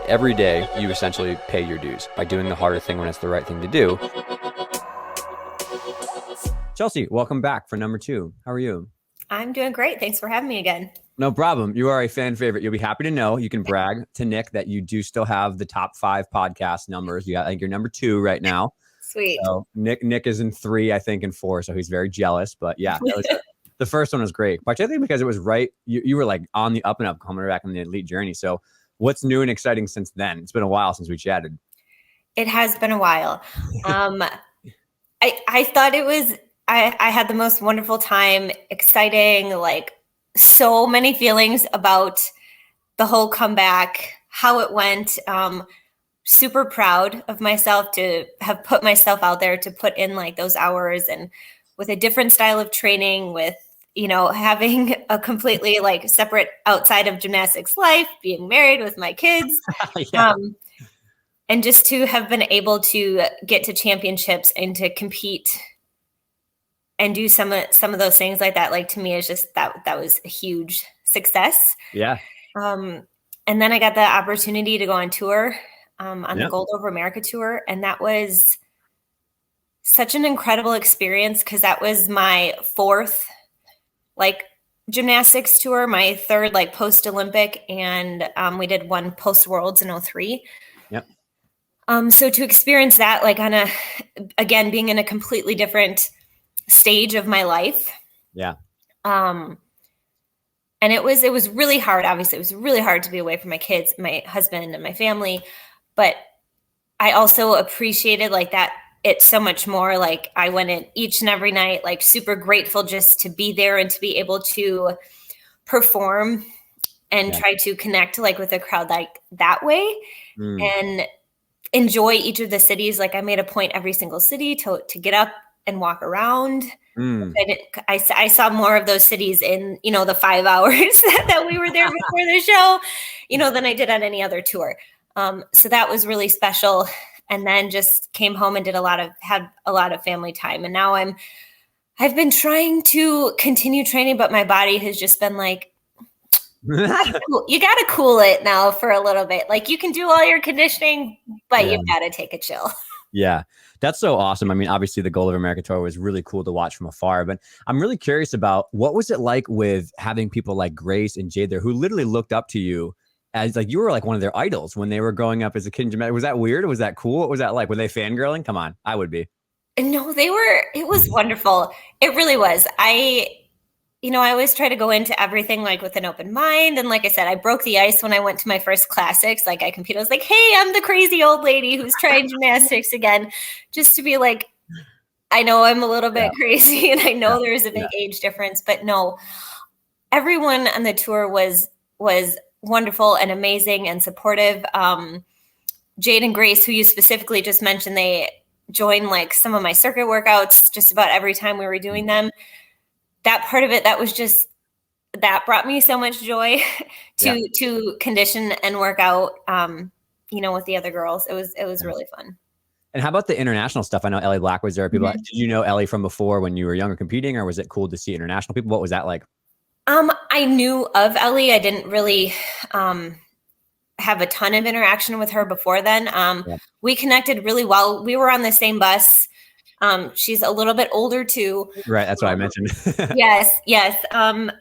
Every day, you essentially pay your dues by doing the harder thing when it's the right thing to do. Chellsie, welcome back for number 2. How are you? I'm doing great. Thanks for having me again. No problem. You are a fan favorite. You'll be happy to know. You can brag to Nick that you do still have the top 5 podcast numbers. I think you're number 2 right now. Sweet. So Nick is in 3, I think, and 4. So he's very jealous. But yeah, the first one was great. But I think because it was right, you were like on the up and up coming back in the elite journey. So what's new and exciting since then? It's been a while since we chatted. It has been a while. I thought it was, I had the most wonderful time, exciting, like so many feelings about the whole comeback, how it went. Super proud of myself to have put myself out there, to put in like those hours and with a different style of training, with, you know, having a completely like separate outside of gymnastics life, being married with my kids. Yeah. And just to have been able to get to championships and to compete and do some of those things like that, like to me is just that was a huge success. Yeah. And then I got the opportunity to go on tour on the Gold Over America tour. And that was such an incredible experience because that was my 4th like gymnastics tour, my 3rd like post-Olympic, and we did one post-Worlds in 2003. Yep. So to experience that, like on again, being in a completely different stage of my life. Yeah. And it was really hard. Obviously, it was really hard to be away from my kids, my husband, and my family. But I also appreciated like that it's so much more. Like I went in each and every night, like super grateful just to be there and to be able to perform and try to connect like with a crowd like that way and enjoy each of the cities. Like I made a point every single city to get up and walk around. I saw more of those cities in, you know, the 5 hours that we were there before the show, you know, than I did on any other tour. So that was really special. And then just came home and had a lot of family time. And now I've been trying to continue training, but my body has just been like, you got to cool it now for a little bit. Like you can do all your conditioning, but you've got to take a chill. Yeah, that's so awesome. I mean, obviously the Gold of America tour was really cool to watch from afar, but I'm really curious about what was it like with having people like Grace and Jade there who literally looked up to you as like you were like one of their idols when they were growing up as a kid in gymnastics. Was that weird? Was that cool? What was that like? Were they fangirling? Come on, I would be. No, it was wonderful. It really was. I always try to go into everything like with an open mind. And like I said, I broke the ice when I went to my first classics. Like I competed, I was like, hey, I'm the crazy old lady who's trying gymnastics again, just to be like, I know I'm a little bit crazy and I know there's a big age difference, but no, everyone on the tour was wonderful and amazing and supportive. Jade and Grace, who you specifically just mentioned, they joined like some of my circuit workouts just about every time we were doing them. That part of it, that brought me so much joy to condition and work out, with the other girls. It was really fun. And how about the international stuff? I know Ellie Black was there. People, did you know Ellie from before when you were younger competing, or was it cool to see international people? What was that like? I knew of Ellie. I didn't really have a ton of interaction with her before then. We connected really well. We were on the same bus. She's a little bit older too. Right. That's what I mentioned. Yes.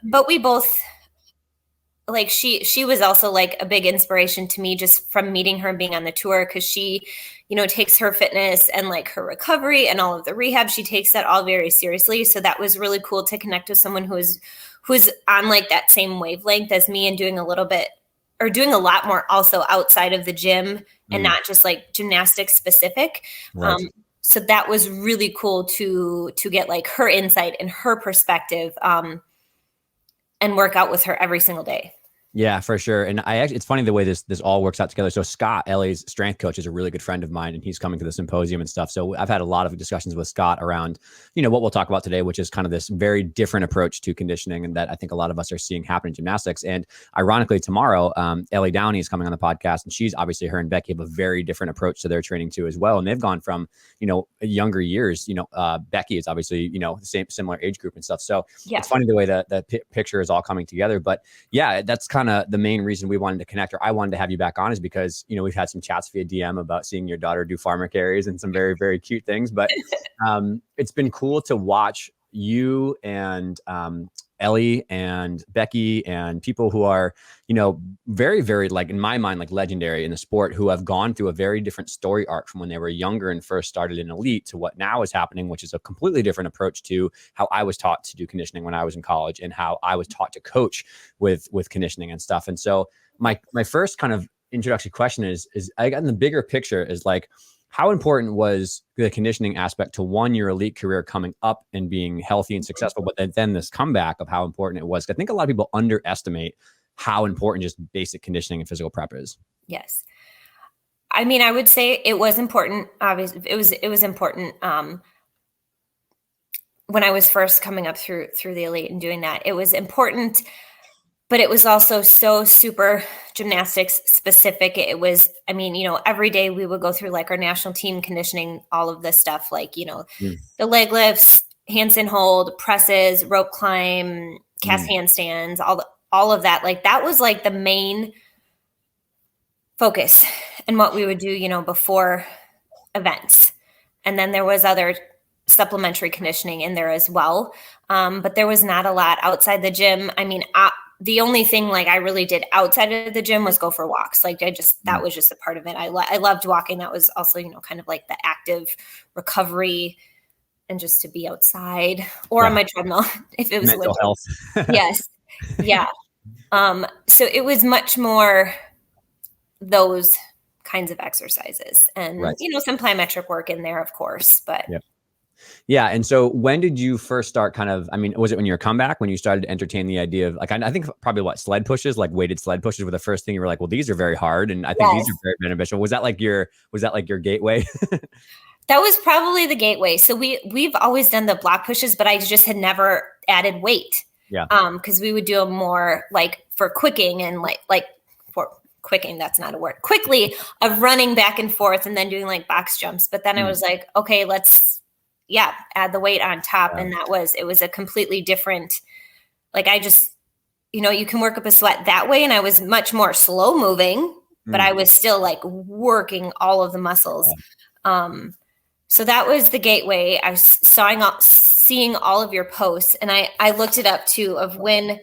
But we both, like, she was also like a big inspiration to me just from meeting her and being on the tour. Cause she, takes her fitness and like her recovery and all of the rehab. She takes that all very seriously. So that was really cool to connect with someone who's on like that same wavelength as me and doing a lot more also outside of the gym and not just like gymnastics specific. Right. So that was really cool to get like her insight and her perspective and work out with her every single day. Yeah, for sure. And it's funny the way this all works out together. So Scott, Ellie's strength coach, is a really good friend of mine, and he's coming to the symposium and stuff. So I've had a lot of discussions with Scott around, what we'll talk about today, which is kind of this very different approach to conditioning, and that I think a lot of us are seeing happen in gymnastics. And ironically, tomorrow, Ellie Downey is coming on the podcast, and she's obviously, her and Becky have a very different approach to their training too as well. And they've gone from, younger years. Becky is obviously, the same similar age group and stuff. So it's funny the way that picture is all coming together. But yeah, that's kind of the main reason we wanted to connect, or I wanted to have you back on, is because, we've had some chats via DM about seeing your daughter do farmer carries and some very, very cute things. But it's been cool to watch you and Ellie and Becky and people who are, very, very, like, in my mind, like, legendary in the sport, who have gone through a very different story arc from when they were younger and first started in elite to what now is happening, which is a completely different approach to how I was taught to do conditioning when I was in college, and how I was taught to coach with conditioning and stuff. And so my first kind of introductory question is I got in the bigger picture is like, how important was the conditioning aspect to, one, your elite career coming up and being healthy and successful, but then this comeback of how important it was? I think a lot of people underestimate how important just basic conditioning and physical prep is. Yes. I mean, I would say it was important. Obviously, it was important when I was first coming up through the elite and doing that. It was important, but it was also so super gymnastics specific. It was, I mean, every day we would go through like our national team conditioning, all of this stuff, like, the leg lifts, handstand hold, presses, rope climb, cast handstands, all of that. Like, that was like the main focus and what we would do, before events. And then there was other supplementary conditioning in there as well. But there was not a lot outside the gym. I mean, the only thing like I really did outside of the gym was go for walks. Like, that was just a part of it. I loved walking. That was also, kind of like the active recovery and just to be outside or on my treadmill if it was mental health. Yes. Yeah. So it was much more those kinds of exercises and, some plyometric work in there, of course, but Yeah. And so when did you first start was it when you were comeback, when you started to entertain the idea of, like, I think probably sled pushes, like weighted sled pushes were the first thing you were like, well, these are very hard. And I think these are very beneficial. Was that like your gateway? That was probably the gateway. So we've always done the block pushes, but I just had never added weight. Yeah. Cause we would do them more like for quicking and like for quicking, that's not a word, quickly, of running back and forth and then doing like box jumps. But then I was like, okay, let's add the weight on top. And it was a completely different, like, I just, you can work up a sweat that way. And I was much more slow moving, but I was still like working all of the muscles. So that was the gateway. I was seeing all of your posts, and I looked it up too, of when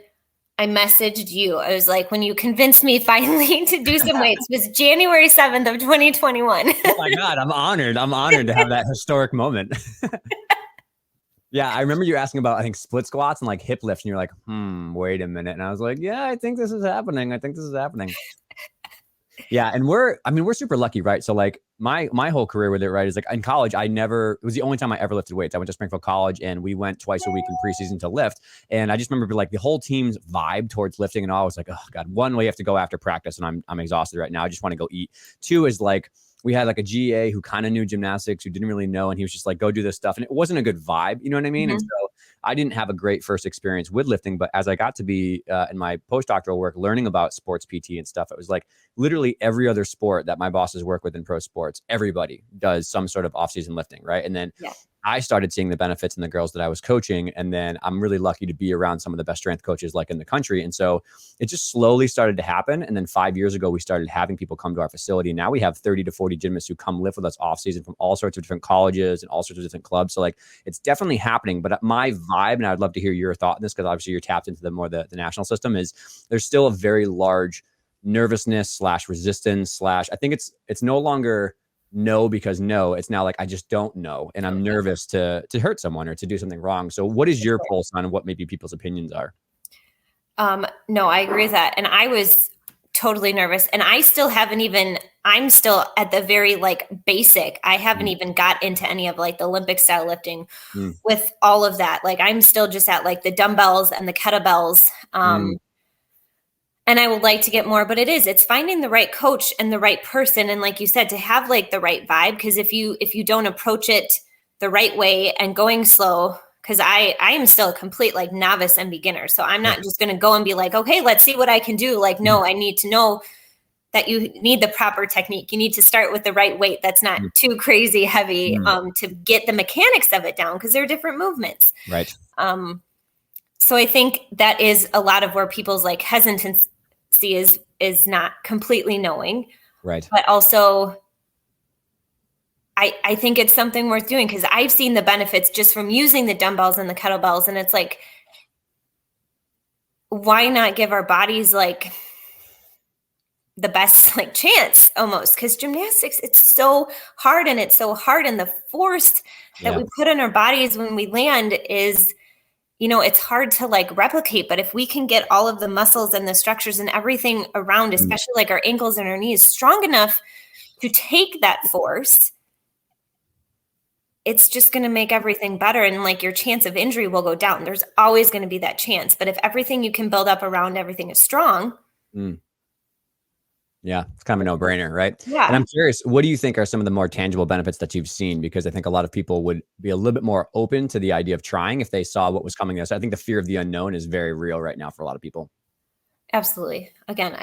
I messaged you. I was like, when you convinced me finally to do some weights, was January 7th of 2021. Oh my God, I'm honored. I'm honored to have that historic moment. Yeah, I remember you asking about, I think, split squats and like hip lifts, and you're like, wait a minute. And I was like, yeah, I think this is happening. Yeah. And we're super lucky, right? So like my whole career with it, right, is like in college, it was the only time I ever lifted weights. I went to Springfield College and we went twice a week in preseason to lift. And I just remember like the whole team's vibe towards lifting and all was like, oh God, one, we have to go after practice and I'm exhausted right now. I just want to go eat. Two is like, we had like a GA who kind of knew gymnastics, who didn't really know. And he was just like, go do this stuff. And it wasn't a good vibe. You know what I mean? And so I didn't have a great first experience with lifting, but as I got to be in my postdoctoral work, learning about sports PT and stuff, it was like literally every other sport that my bosses work with in pro sports, everybody does some sort of off-season lifting, right? And then I started seeing the benefits in the girls that I was coaching. And then I'm really lucky to be around some of the best strength coaches like in the country. And so it just slowly started to happen. And then 5 years ago, we started having people come to our facility. Now we have 30 to 40 gymnasts who come lift with us off season from all sorts of different colleges and all sorts of different clubs. So like, it's definitely happening. But my vibe, and I'd love to hear your thought on this, because obviously you're tapped into the national system, is there's still a very large nervousness / resistance / I think it's no longer no because no, it's now like, I just don't know. And I'm nervous to hurt someone or to do something wrong. So what is your pulse on what maybe people's opinions are? No, I agree with that. And I was totally nervous, and I'm still at the very like basic. I haven't even got into any of like the Olympic style lifting with all of that. Like, I'm still just at like the dumbbells and the kettlebells. And I would like to get more, but it's finding the right coach and the right person. And like you said, to have like the right vibe. Cause if you don't approach it the right way and going slow, cause I am still a complete like novice and beginner. So I'm not just going to go and be like, okay, let's see what I can do. Like, no, I need to know that you need the proper technique. You need to start with the right weight. That's not too crazy heavy, to get the mechanics of it down. Cause they're different movements. Right. So I think that is a lot of where people's like hesitancy is not completely knowing, right? But also, I think it's something worth doing because I've seen the benefits just from using the dumbbells and the kettlebells, and it's like, why not give our bodies like the best like chance almost? Because gymnastics, it's so hard, and the force that we put on our bodies when we land is, it's hard to like replicate, but if we can get all of the muscles and the structures and everything around, especially like our ankles and our knees, strong enough to take that force, it's just going to make everything better. And like your chance of injury will go down. There's always going to be that chance. But if everything you can build up around everything is strong. Yeah, it's kind of a no-brainer, right? Yeah. And I'm curious, what do you think are some of the more tangible benefits that you've seen? Because I think a lot of people would be a little bit more open to the idea of trying if they saw what was coming there. So I think the fear of the unknown is very real right now for a lot of people. Absolutely. Again,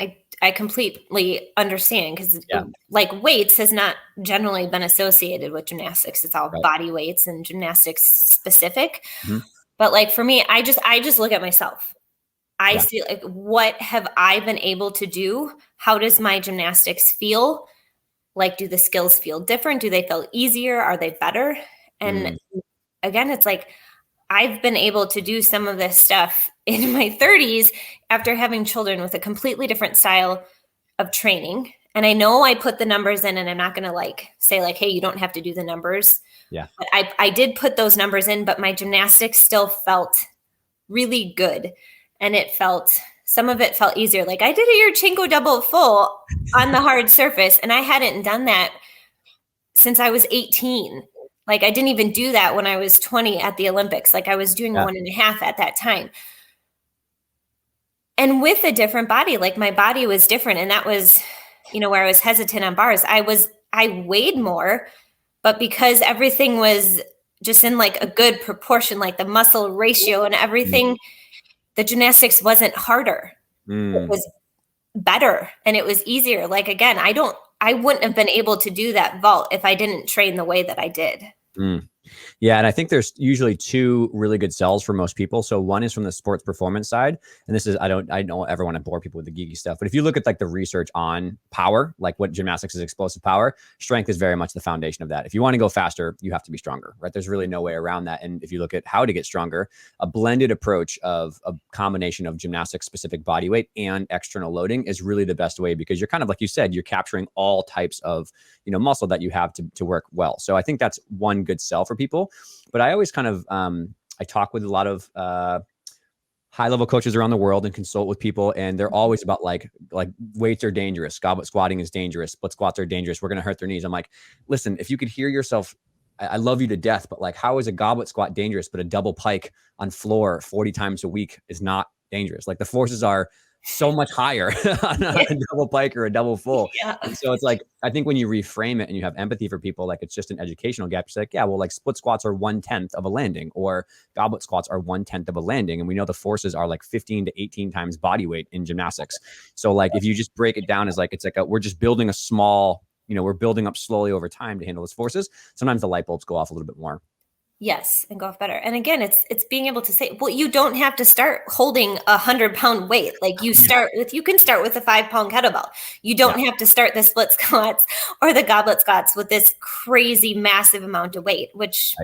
I completely understand because like weights has not generally been associated with gymnastics. It's all body weights and gymnastics specific. But like for me, I just look at myself. I see like, what have I been able to do? How does my gymnastics feel? Like, do the skills feel different? Do they feel easier? Are they better? And again, it's like, I've been able to do some of this stuff in my 30s after having children with a completely different style of training. And I know I put the numbers in, and I'm not going to like say like, hey, you don't have to do the numbers. Yeah. But I did put those numbers in, but my gymnastics still felt really good. And some of it felt easier. Like I did a Yurchenko double full on the hard surface, and I hadn't done that since I was 18. Like I didn't even do that when I was 20 at the Olympics. Like I was doing 1.5 at that time. And with a different body, like my body was different. And that was, where I was hesitant on bars. I weighed more, but because everything was just in like a good proportion, like the muscle ratio and everything, the gymnastics wasn't harder. It was better and it was easier. Like, again, I wouldn't have been able to do that vault if I didn't train the way that I did. Yeah. And I think there's usually two really good sells for most people. So one is from the sports performance side. And this is, I don't ever want to bore people with the geeky stuff, but if you look at like the research on power, like what gymnastics is explosive power, strength is very much the foundation of that. If you want to go faster, you have to be stronger, right? There's really no way around that. And if you look at how to get stronger, a blended approach of a combination of gymnastics specific body weight and external loading is really the best way, because you're kind of, like you said, you're capturing all types of, muscle that you have to work well. So I think that's one good sell for people. But I always kind of, I talk with a lot of high level coaches around the world and consult with people. And they're always about like weights are dangerous. Goblet squatting is dangerous. Split squats are dangerous. We're going to hurt their knees. I'm like, listen, if you could hear yourself, I love you to death, but like, how is a goblet squat dangerous, but a double pike on floor 40 times a week is not dangerous? Like the forces are so much higher on a double pike or a double full. And so it's like, I think when you reframe it and you have empathy for people, like it's just an educational gap. It's like, yeah, well, like split squats are 1/10 of a landing, or goblet squats are 1/10 of a landing. And we know the forces are like 15 to 18 times body weight in gymnastics. So like, if you just break it down as like, it's like, we're just building a small, we're building up slowly over time to handle those forces. Sometimes the light bulbs go off a little bit more. Yes, and go off better. And again, it's being able to say, well, you don't have to start holding 100-pound weight. Like you can start with a 5-pound kettlebell. You don't have to start the split squats or the goblet squats with this crazy massive amount of weight, which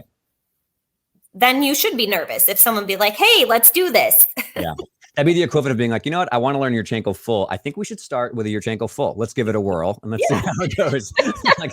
then you should be nervous if someone be like, hey, let's do this. Yeah. That'd be the equivalent of being like, you know what? I want to learn Yurchenko full. I think we should start with a Yurchenko full. Let's give it a whirl and let's see how it goes. Like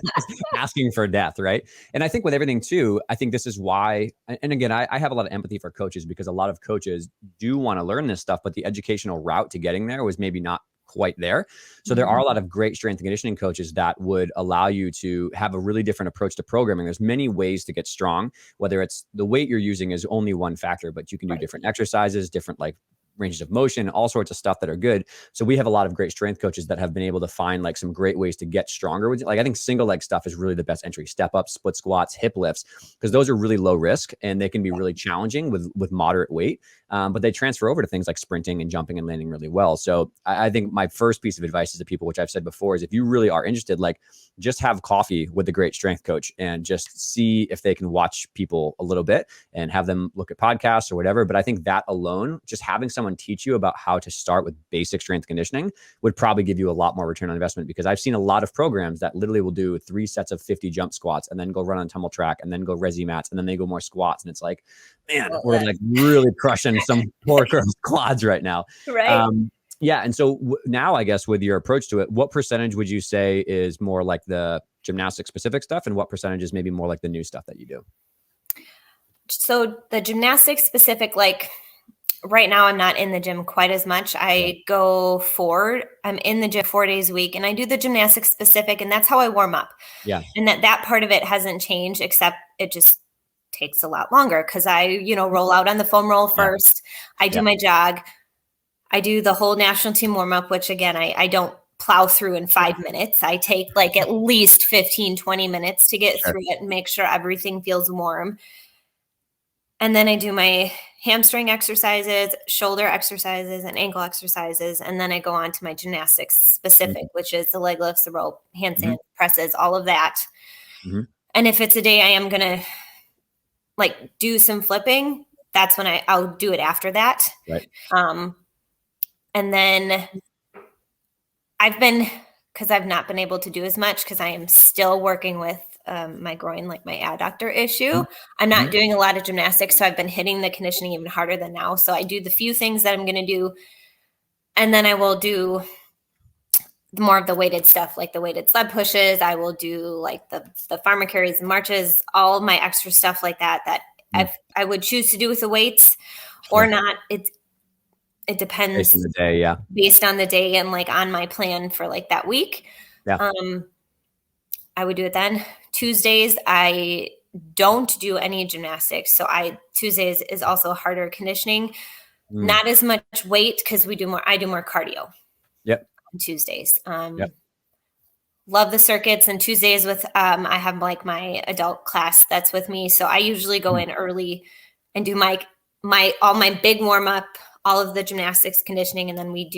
asking for death, right? And I think with everything too, I think this is why, and again, I have a lot of empathy for coaches, because a lot of coaches do want to learn this stuff, but the educational route to getting there was maybe not quite there. So there are a lot of great strength and conditioning coaches that would allow you to have a really different approach to programming. There's many ways to get strong, whether it's the weight you're using is only one factor, but you can do different exercises, different like ranges of motion, all sorts of stuff that are good. So we have a lot of great strength coaches that have been able to find like some great ways to get stronger with, like, I think single leg stuff is really the best entry. Step ups, split squats, hip lifts, because those are really low risk and they can be really challenging with moderate weight. But they transfer over to things like sprinting and jumping and landing really well. So I think my first piece of advice is to people, which I've said before, is if you really are interested, like, just have coffee with a great strength coach and just see if they can watch people a little bit and have them look at podcasts or whatever. But I think that alone, just having someone teach you about how to start with basic strength conditioning would probably give you a lot more return on investment, because I've seen a lot of programs that literally will do 3 sets of 50 jump squats and then go run on tumble track and then go resi mats and then they go more squats. And it's like, man, we're like really crushing some poor girls' quads right now. Right. Yeah. And so now, I guess, with your approach to it, what percentage would you say is more like the gymnastic specific stuff and what percentage is maybe more like the new stuff that you do? So the gymnastic specific, like right now I'm not in the gym quite as much. I'm in the gym 4 days a week and I do the gymnastic specific, and that's how I warm up. Yeah. And that part of it hasn't changed, except it just takes a lot longer because I, roll out on the foam roll first. I do my jog. I do the whole national team warm up, which again, I don't plow through in 5 minutes. I take like at least 15, 20 minutes to get through it and make sure everything feels warm. And then I do my hamstring exercises, shoulder exercises, and ankle exercises. And then I go on to my gymnastics specific, which is the leg lifts, the rope, handstand presses, all of that. And if it's a day I am going to like do some flipping, that's when I'll do it after that. Right. And then because I've not been able to do as much because I am still working with my groin, like my adductor issue. I'm not doing a lot of gymnastics, so I've been hitting the conditioning even harder than now. So I do the few things that I'm going to do, and then I will do more of the weighted stuff, like the weighted sled pushes. I will do like the farmer carries, marches, all my extra stuff like that I would choose to do with the weights or not. It depends based on the day, based on the day and like on my plan for like that week. I would do it then. Tuesdays, I don't do any gymnastics. So Tuesdays is also harder conditioning, not as much weight because I do more cardio. On Tuesdays. Love the circuits, and Tuesdays with I have like my adult class that's with me. So I usually go in early and do my all my big warm up, all of the gymnastics conditioning, and then we've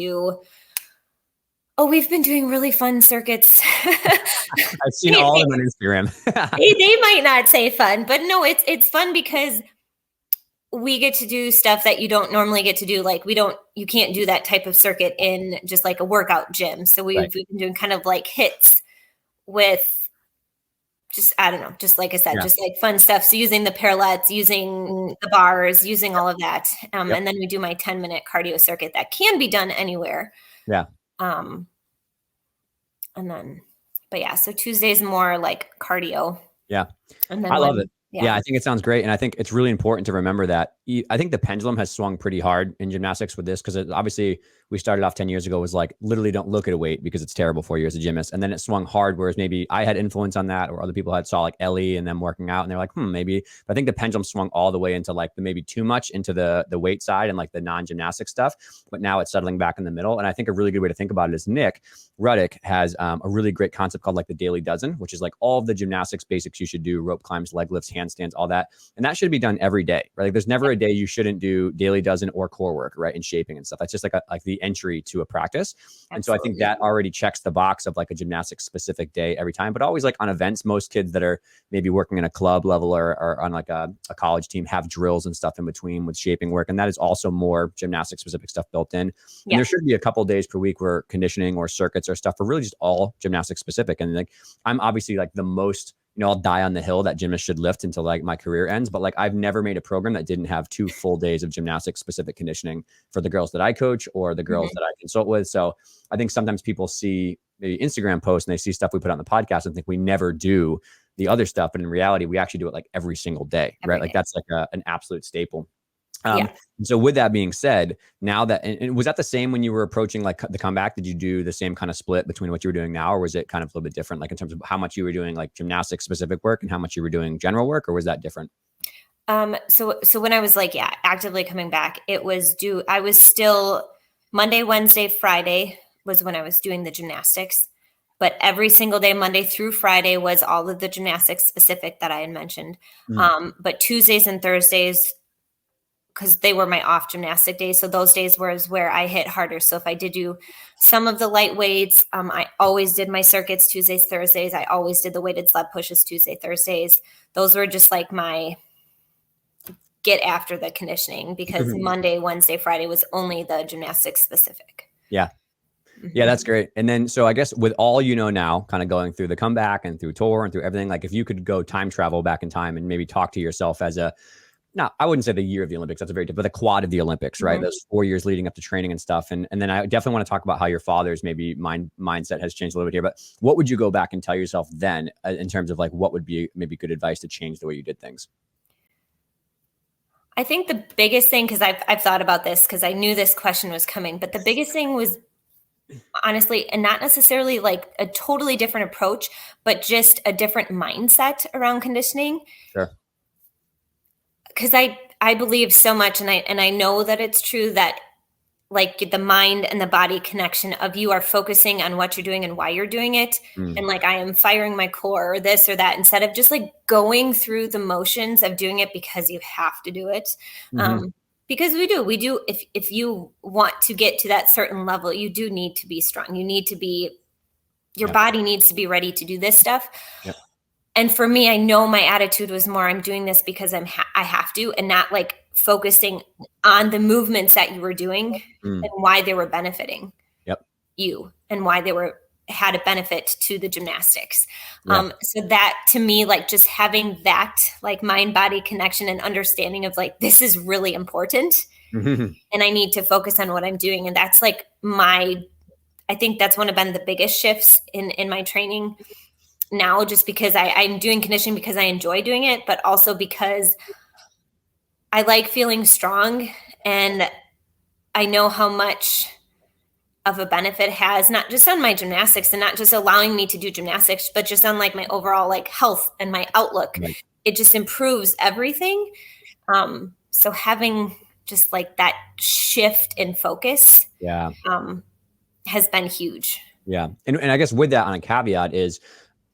been doing really fun circuits. I've seen all of them on Instagram. they might not say fun, but no, it's fun because we get to do stuff that you don't normally get to do. Like you can't do that type of circuit in just like a workout gym. So we've been doing kind of like hits with just, I don't know, just like I said, just like fun stuff. So using the parallettes, using the bars, using all of that. And then we do my 10-minute cardio circuit that can be done anywhere. And then, so Tuesday's more like cardio. And then I love it. Yeah, I think it sounds great. And I think it's really important to remember that I think the pendulum has swung pretty hard in gymnastics with this, because obviously we started off 10 years ago was like, literally don't look at a weight because it's terrible for you as a gymnast. And then it swung hard, whereas maybe I had influence on that, or other people saw like Ellie and them working out and they're like, maybe. But I think the pendulum swung all the way into like maybe too much into the weight side and like the non-gymnastic stuff. But now it's settling back in the middle. And I think a really good way to think about it is Nick Ruddick has a really great concept called like the Daily Dozen, which is like all of the gymnastics basics you should do: rope climbs, leg lifts, handstands, all that. And that should be done every day, right? Like there's never a day you shouldn't do daily dozen or core work, right? And shaping and stuff. That's just like the entry to a practice. And so I think that already checks the box of like a gymnastics specific day every time. But always like on events, most kids that are maybe working in a club level or on like a college team have drills and stuff in between with shaping work. And that is also more gymnastics specific stuff built in. And there should be a couple of days per week where conditioning or circuits or stuff are really just all gymnastics specific. And like, I'm obviously like the most, I'll die on the hill that gymnasts should lift until like my career ends. But like, I've never made a program that didn't have 2 full days of gymnastics specific conditioning for the girls that I coach or the girls that I consult with. So I think sometimes people see maybe Instagram posts and they see stuff we put on the podcast and think we never do the other stuff. But in reality, we actually do it like every single day, right? Like that's like an absolute staple. So with that being said, now that, and was that the same when you were approaching like the comeback? Did you do the same kind of split between what you were doing now, or was it kind of a little bit different, like in terms of how much you were doing like gymnastics specific work and how much you were doing general work, or was that different? So when I was like, actively coming back, I was still Monday, Wednesday, Friday was when I was doing the gymnastics, but every single day, Monday through Friday, was all of the gymnastics specific that I had mentioned. But Tuesdays and Thursdays, because they were my off gymnastic days. So those days was where I hit harder. So if I did do some of the light weights, I always did my circuits Tuesdays, Thursdays. I always did the weighted sled pushes Tuesday, Thursdays. Those were just like my get after the conditioning, because Monday, Wednesday, Friday was only the gymnastics specific. Yeah. Yeah, that's great. And then, so I guess with all you know now, kind of going through the comeback and through tour and through everything, like if you could go time travel back in time and maybe talk to yourself as I wouldn't say the year of the Olympics, that's but the quad of the Olympics, right? Those 4 years leading up to training and stuff. And then I definitely want to talk about how your father's maybe mindset has changed a little bit here, but what would you go back and tell yourself then in terms of like, what would be maybe good advice to change the way you did things? I think the biggest thing, because I've thought about this because I knew this question was coming, but the biggest thing was honestly, and not necessarily like a totally different approach, but just a different mindset around conditioning. Sure. Because I believe so much, and I know that it's true, that like the mind and the body connection of you are focusing on what you're doing and why you're doing it. And like, I am firing my core or this or that, instead of just like going through the motions of doing it because you have to do it. Because we do, if you want to get to that certain level, you do need to be strong. You need to be, your body needs to be ready to do this stuff. Yep. And for me, I know my attitude was more, I'm doing this because I have to, and not like focusing on the movements that you were doing and why they were benefiting you and why they had a benefit to the gymnastics. So that to me, like just having that like mind body connection and understanding of like, this is really important and I need to focus on what I'm doing. And that's like I think that's been the biggest shifts in my training now, just because I'm doing conditioning because I enjoy doing it, but also because I like feeling strong, and I know how much of a benefit it has, not just on my gymnastics and not just allowing me to do gymnastics, but just on like my overall like health and my outlook. Right. It just improves everything. So having just like that shift in focus has been huge. Yeah. And I guess with that on a caveat is,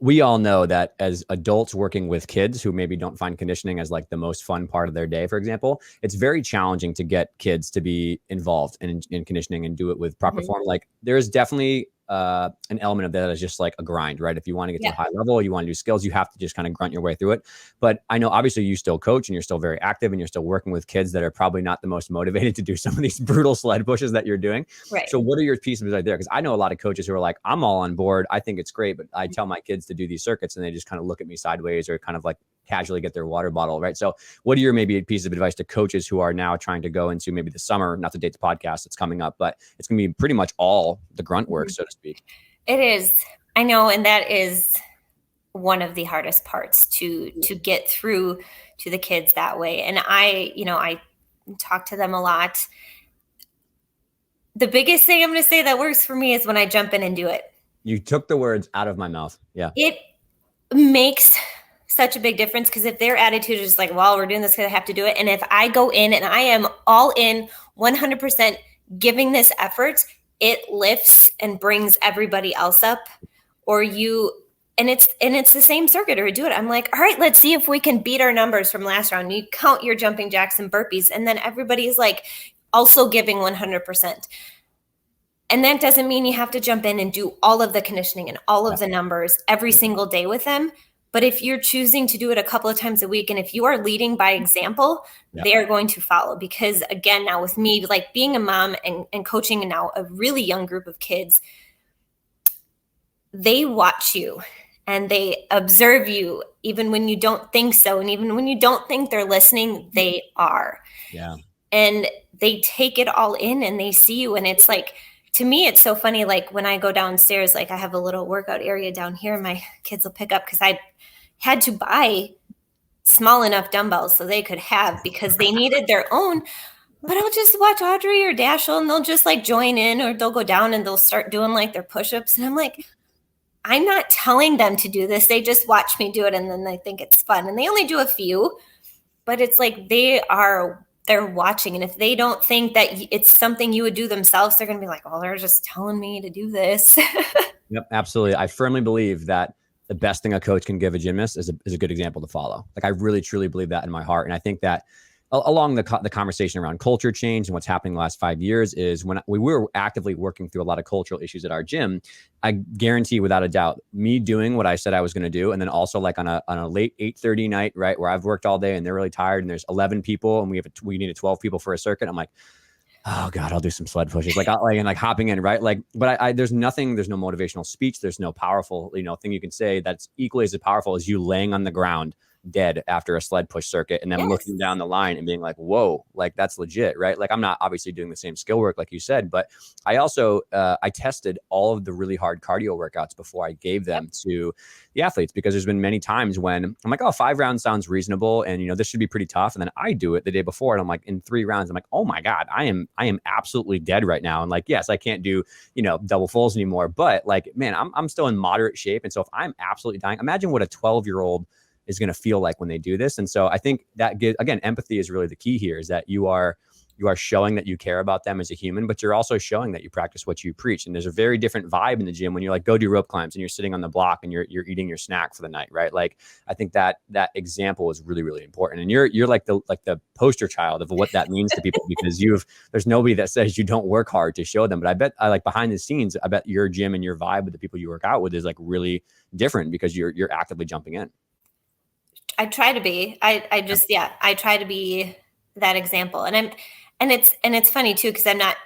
we all know that as adults working with kids who maybe don't find conditioning as like the most fun part of their day, for example, it's very challenging to get kids to be involved in conditioning and do it with proper form. Like there's definitely an element of that is just like a grind, right? If you want to get to a high level, you want to do skills, you have to just kind of grunt your way through it. But I know obviously you still coach and you're still very active and you're still working with kids that are probably not the most motivated to do some of these brutal sled pushes that you're doing. Right. So what are your pieces right there? Because I know a lot of coaches who are like, I'm all on board, I think it's great, but I tell my kids to do these circuits and they just kind of look at me sideways or kind of like casually get their water bottle, right? So what are your maybe pieces of advice to coaches who are now trying to go into maybe the summer, not to date the podcast that's coming up, but it's going to be pretty much all the grunt work, so to speak. It is. I know. And that is one of the hardest parts to get through to the kids that way. And I talk to them a lot. The biggest thing I'm going to say that works for me is when I jump in and do it. You took the words out of my mouth. Yeah. It makes such a big difference, because if their attitude is like, well, we're doing this because I have to do it. And if I go in and I am all in 100% giving this effort, it lifts and brings everybody else up. And it's the same circuit, or do it. I'm like, all right, let's see if we can beat our numbers from last round. You count your jumping jacks and burpees, and then everybody's like also giving 100%. And that doesn't mean you have to jump in and do all of the conditioning and all of the numbers every single day with them. But if you're choosing to do it a couple of times a week, and if you are leading by example, they're going to follow. Because again, now with me, like being a mom and coaching now a really young group of kids, they watch you and they observe you, even when you don't think so. And even when you don't think they're listening, they are. Yeah. And they take it all in and they see you. And it's like, to me, it's so funny. Like when I go downstairs, like I have a little workout area down here, my kids will pick up, because I had to buy small enough dumbbells so they could have, because they needed their own. But I'll just watch Audrey or Dashel and they'll just like join in, or they'll go down and they'll start doing like their push-ups. And I'm like, I'm not telling them to do this. They just watch me do it and then they think it's fun. And they only do a few. but it's like they're watching. And if they don't think that it's something you would do themselves, they're going to be like, oh, they're just telling me to do this. Yep, absolutely. I firmly believe that the best thing a coach can give a gymnast is a good example to follow. Like I really, truly believe that in my heart. And I think that along the conversation around culture change and what's happening the last 5 years is when we were actively working through a lot of cultural issues at our gym, I guarantee without a doubt, me doing what I said I was going to do. And then also like on a late 8:30 night, right, where I've worked all day and they're really tired and there's 11 people and we needed 12 people for a circuit. I'm like, oh God, I'll do some sled pushes, like hopping in, right? Like, but there's no motivational speech. There's no powerful, thing you can say that's equally as powerful as you laying on the ground dead after a sled push circuit and then looking down the line and being like, whoa, like that's legit, right? Like I'm not obviously doing the same skill work like you said, but I also, I tested all of the really hard cardio workouts before I gave them to the athletes, because there's been many times when I'm like, oh, 5 rounds sounds reasonable. And, this should be pretty tough. And then I do it the day before and I'm like, in 3 rounds, I'm like, oh my God, I am absolutely dead right now. And like, yes, I can't do, double fulls anymore, but like, man, I'm still in moderate shape. And so if I'm absolutely dying, imagine what a 12-year-old is going to feel like when they do this. And so I think that again, empathy is really the key here, is that you are showing that you care about them as a human, but you're also showing that you practice what you preach. And there's a very different vibe in the gym when you're like, go do rope climbs and you're sitting on the block and you're eating your snack for the night, right? Like, I think that example is really, really important. And you're like the poster child of what that means to people, because there's nobody that says you don't work hard to show them. But I bet like behind the scenes, I bet your gym and your vibe with the people you work out with is like really different because you're actively jumping in. I try to be. I try to be that example. And it's funny too, because I'm not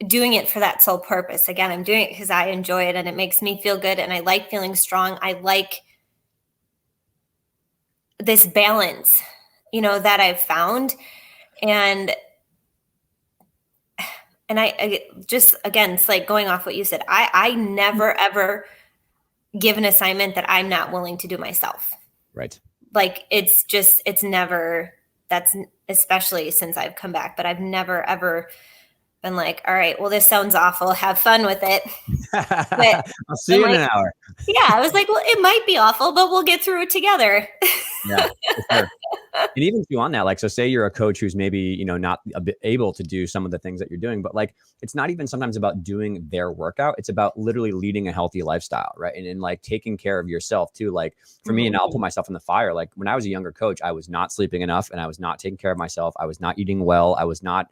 doing it for that sole purpose. Again, I'm doing it because I enjoy it and it makes me feel good and I like feeling strong. I like this balance, that I've found. And I just, again, it's like going off what you said. I never, ever give an assignment that I'm not willing to do myself. Right. Like it's never, that's especially since I've come back, but I've never, ever been like, all right, well, this sounds awful. Have fun with it. But I'll see you in an hour. Yeah. I was like, well, it might be awful, but we'll get through it together. Yeah. For sure. And even too on that, like, so say you're a coach who's maybe, not able to do some of the things that you're doing, but like, it's not even sometimes about doing their workout. It's about literally leading a healthy lifestyle. Right. And like taking care of yourself too. Like for me, and I'll put myself in the fire. Like when I was a younger coach, I was not sleeping enough and I was not taking care of myself. I was not eating well. I was not,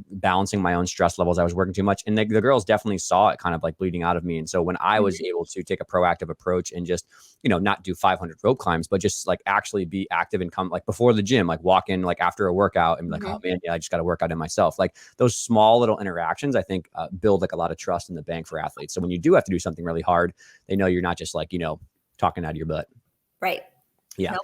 balancing my own stress levels. I was working too much. And the girls definitely saw it kind of like bleeding out of me. And so when I was able to take a proactive approach and just, not do 500 rope climbs, but just like actually be active and come like before the gym, like walk in like after a workout and be like, oh man, yeah, I just got to work out in myself. Like those small little interactions, I think build like a lot of trust in the bank for athletes. So when you do have to do something really hard, they know you're not just like, talking out of your butt. Right. Yeah. Nope.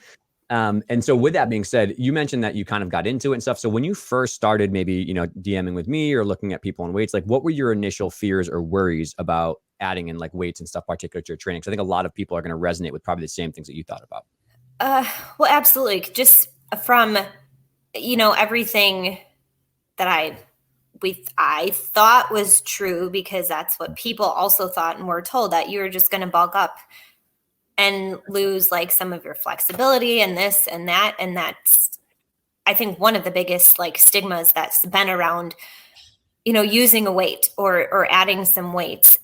And so with that being said, you mentioned that you kind of got into it and stuff. So when you first started maybe, DMing with me or looking at people on weights, like what were your initial fears or worries about adding in like weights and stuff, particularly to your training? Because I think a lot of people are going to resonate with probably the same things that you thought about. Well, absolutely. Just from, everything that I thought was true, because that's what people also thought and were told, that you were just going to bulk up and lose like some of your flexibility and this and that. And that's, I think, one of the biggest like stigmas that's been around, using a weight or adding some weight,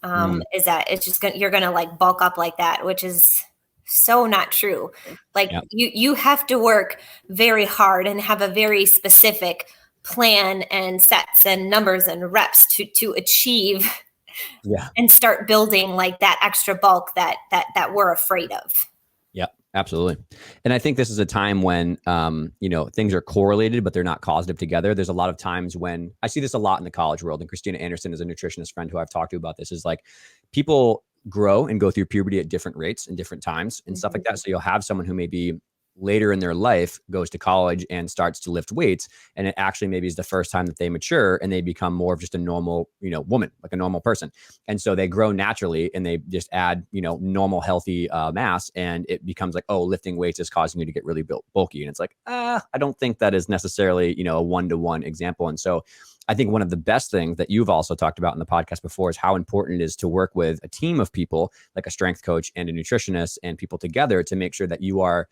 is that it's just you're going to like bulk up like that, which is so not true. Like you have to work very hard and have a very specific plan and sets and numbers and reps to achieve and start building like that extra bulk that we're afraid of. Yep, absolutely. And I think this is a time when, things are correlated, but they're not causative together. There's a lot of times when I see this a lot in the college world, and Christina Anderson is a nutritionist friend who I've talked to about this, is like people grow and go through puberty at different rates and different times and stuff like that. So you'll have someone who may be later in their life goes to college and starts to lift weights. And it actually maybe is the first time that they mature and they become more of just a normal, woman, like a normal person. And so they grow naturally and they just add, normal, healthy mass. And it becomes like, oh, lifting weights is causing you to get really bulky. And it's like, I don't think that is necessarily, a one-to-one example. And so I think one of the best things that you've also talked about in the podcast before is how important it is to work with a team of people, like a strength coach and a nutritionist, and people together to make sure that you're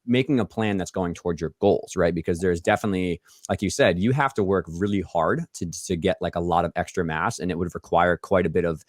making a plan that's going towards your goals, right? Because there's definitely, like you said, you have to work really hard to get like a lot of extra mass, and it would require quite a bit of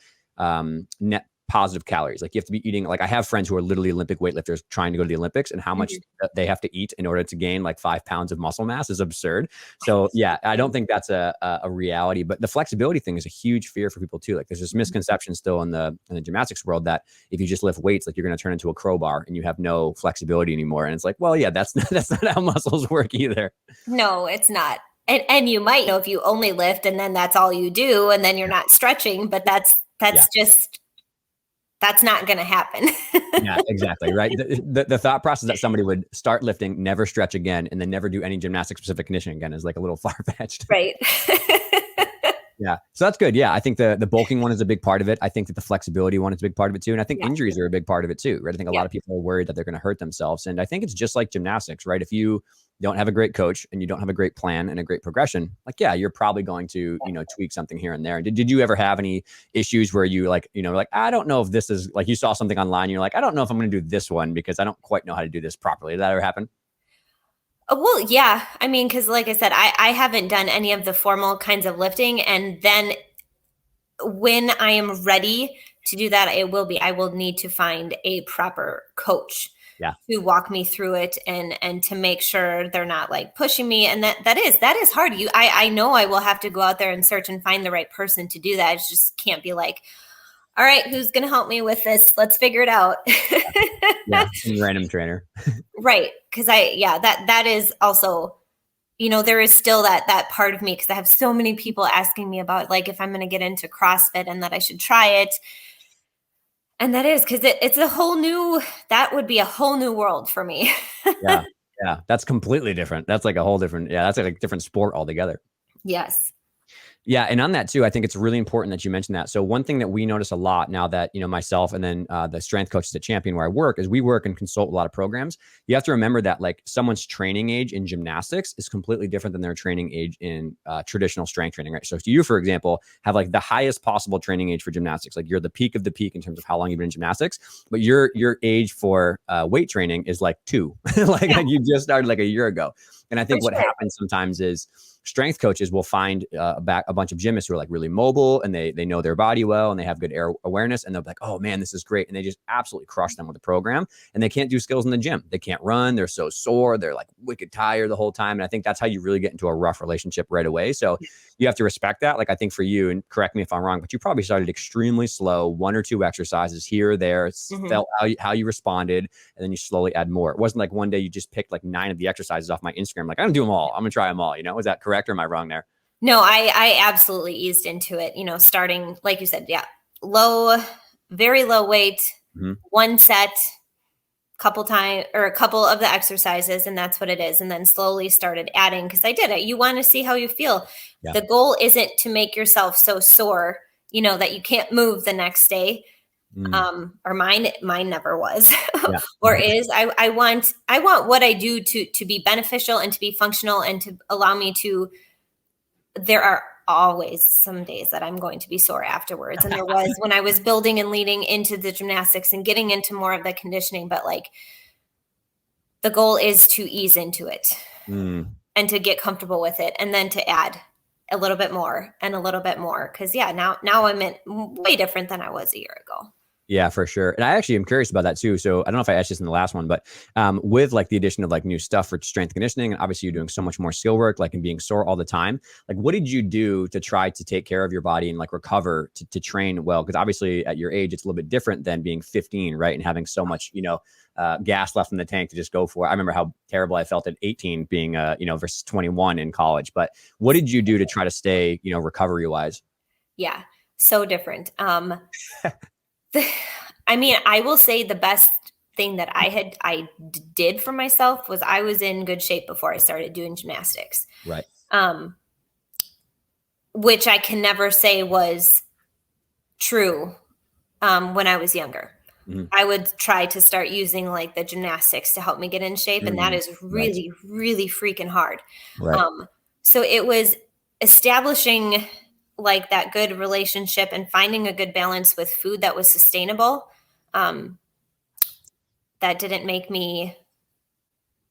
net positive calories. Like you have to be eating, like I have friends who are literally Olympic weightlifters trying to go to the Olympics, and how much they have to eat in order to gain like 5 pounds of muscle mass is absurd. So yeah, I don't think that's a reality, but the flexibility thing is a huge fear for people too. Like there's this misconception still in the gymnastics world that if you just lift weights, like you're going to turn into a crowbar and you have no flexibility anymore. And it's like, well, yeah, that's not how muscles work either. No, it's not. And you might know if you only lift and then that's all you do and then you're not stretching, but that's just, that's not going to happen. Yeah, exactly. Right. The thought process that somebody would start lifting, never stretch again, and then never do any gymnastic specific conditioning again is like a little far fetched. Right. Yeah. So that's good. Yeah. I think the bulking one is a big part of it. I think that the flexibility one is a big part of it too. And I think injuries are a big part of it too, right? I think a lot of people are worried that they're going to hurt themselves. And I think it's just like gymnastics, right? If you don't have a great coach and you don't have a great plan and a great progression, like, yeah, you're probably going to, tweak something here and there. Did you ever have any issues where you like, I don't know if this is like, you saw something online, you're like, I don't know if I'm going to do this one because I don't quite know how to do this properly. Did that ever happen? Well, yeah. I mean, because like I said, I haven't done any of the formal kinds of lifting. And then when I am ready to do that, I will need to find a proper coach to walk me through it and to make sure they're not like pushing me. And that is hard. I know I will have to go out there and search and find the right person to do that. It just can't be like, all right, who's going to help me with this? Let's figure it out. Yeah, random trainer. Right. Because that is also, there is still that part of me because I have so many people asking me about like if I'm going to get into CrossFit and that I should try it. And that is because that would be a whole new world for me. Yeah. That's completely different. That's like a whole different, that's like a different sport altogether. Yes. Yeah. And on that too, I think it's really important that you mentioned that. So one thing that we notice a lot now that, myself and then the strength coaches at Champion where I work is we work and consult with a lot of programs. You have to remember that like someone's training age in gymnastics is completely different than their training age in traditional strength training, right? So if you, for example, have like the highest possible training age for gymnastics, like you're the peak of the peak in terms of how long you've been in gymnastics, but your age for weight training is like 2, like you just started like a year ago. And I think what happens sometimes is strength coaches will find a bunch of gymnasts who are like really mobile and they know their body well and they have good air awareness and they'll be like, oh man, this is great. And they just absolutely crush them with the program and they can't do skills in the gym. They can't run. They're so sore. They're like wicked tired the whole time. And I think that's how you really get into a rough relationship right away. So you have to respect that. Like I think for you, and correct me if I'm wrong, but you probably started extremely slow, 1 or 2 exercises here or there, felt how you responded, and then you slowly add more. It wasn't like one day you just picked like 9 of the exercises off my Instagram. Like I'm gonna do them all. I'm gonna try them all. Is that correct or am I wrong there? No, I absolutely eased into it, starting, like you said, very low weight, 1 set, couple of the exercises, and that's what it is. And then slowly started adding because I did it. You want to see how you feel. Yeah. The goal isn't to make yourself so sore, that you can't move the next day. Or mine never was, or is. I want what I do to be beneficial and to be functional and to allow me to. There are always some days that I'm going to be sore afterwards. And there was when I was building and leading into the gymnastics and getting into more of the conditioning, but like the goal is to ease into it and to get comfortable with it. And then to add a little bit more and a little bit more. Cause now I'm way different than I was a year ago. Yeah, for sure. And I actually am curious about that too. So I don't know if I asked this in the last one, but with like the addition of like new stuff for strength conditioning, and obviously you're doing so much more skill work, like and being sore all the time, like what did you do to try to take care of your body and like recover to train well? Because obviously at your age, it's a little bit different than being 15, right? And having so much, gas left in the tank to just go for it. I remember how terrible I felt at 18 being, versus 21 in college. But what did you do to try to stay, recovery wise? Yeah, so different. I will say the best thing that I did for myself was I was in good shape before I started doing gymnastics. Right. Which I can never say was true when I was younger. I would try to start using like the gymnastics to help me get in shape. And that is really, really freaking hard. Right. So it was establishing like that good relationship and finding a good balance with food that was sustainable, that didn't make me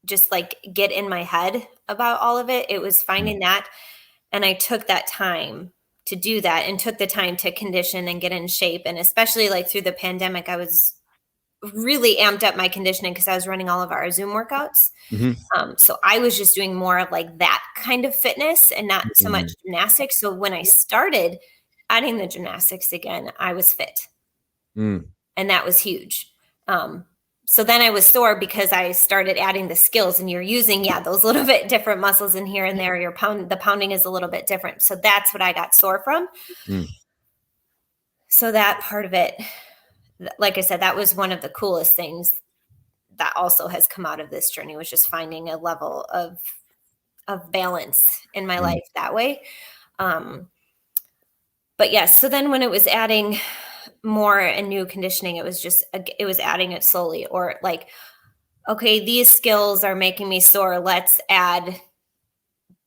just like get in my head about all of it. It was finding that. And I took that time to do that and took the time to condition and get in shape. And especially like through the pandemic, I was really amped up my conditioning because I was running all of our Zoom workouts. So I was just doing more of like that kind of fitness and not so much gymnastics. So when I started adding the gymnastics again, I was fit. And that was huge. So then I was sore because I started adding the skills, and you're using, those little bit different muscles in here and there. The pounding is a little bit different. So that's what I got sore from. So that part of it, like I said, that was one of the coolest things that also has come out of this journey, was just finding a level of balance in my life that way. But yes, so then when it was adding more and new conditioning, it was adding it slowly, or like, okay, these skills are making me sore. Let's add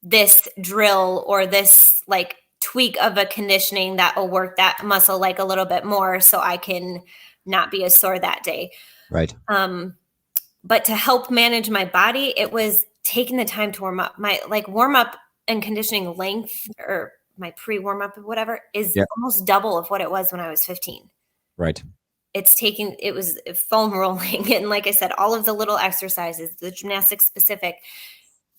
this drill or this like tweak of a conditioning that will work that muscle like a little bit more so I can not be as sore that day. Right. But to help manage my body, it was taking the time to warm up. My like warm up and conditioning length, or my pre-warm up or whatever, is almost double of what it was when I was 15. Right. It was foam rolling. And like I said, all of the little exercises, the gymnastics specific,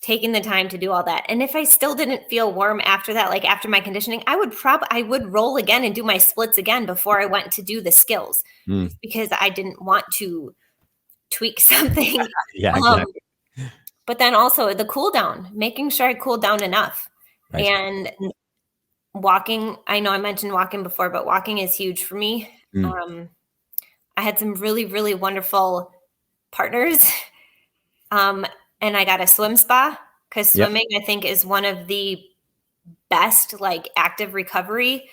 taking the time to do all that. And if I still didn't feel warm after that, like after my conditioning, I would roll again and do my splits again before I went to do the skills, because I didn't want to tweak something. Exactly. But then also the cool down, making sure I cooled down enough. Right. And walking, I know I mentioned walking before, but walking is huge for me. I had some really, really wonderful partners. And I got a swim spa, because swimming, I think, is one of the best like active recovery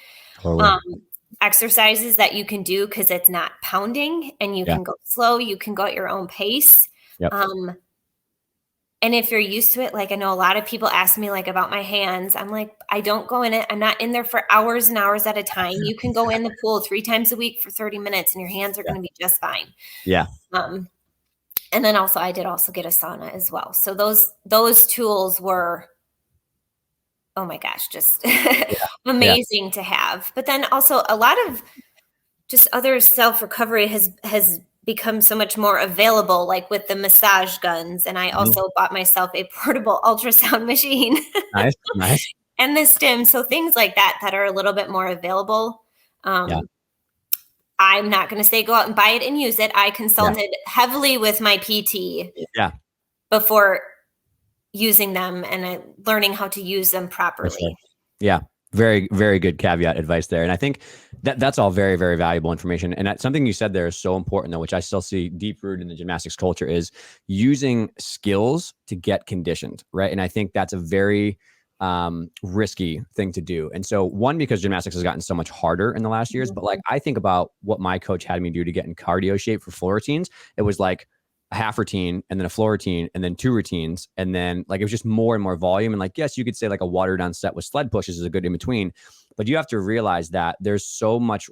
exercises that you can do, because it's not pounding and you can go slow, you can go at your own pace. And if you're used to it, like I know a lot of people ask me like about my hands. I'm like, I don't go in it. I'm not in there for hours and hours at a time. You can go in the pool 3 times a week for 30 minutes and your hands are going to be just fine. And then also I did also get a sauna as well. So those tools were, oh my gosh, just amazing to have. But then also a lot of just other self-recovery has become so much more available, like with the massage guns. And I also bought myself a portable ultrasound machine. Nice. And the stim. So things like that are a little bit more available. I'm not going to say go out and buy it and use it. I consulted heavily with my PT before using them and learning how to use them properly. Right. Yeah. Very, very good caveat advice there. And I think that's all very, very valuable information. And something you said there is so important, though, which I still see deep rooted in the gymnastics culture, is using skills to get conditioned. Right. And I think that's a very risky thing to do. And so because gymnastics has gotten so much harder in the last years, but like I think about what my coach had me do to get in cardio shape for floor routines. It was like a half routine and then a floor routine and then 2 routines. And then like, it was just more and more volume. And like, yes, you could say like a watered down set with sled pushes is a good in between, but you have to realize that there's so much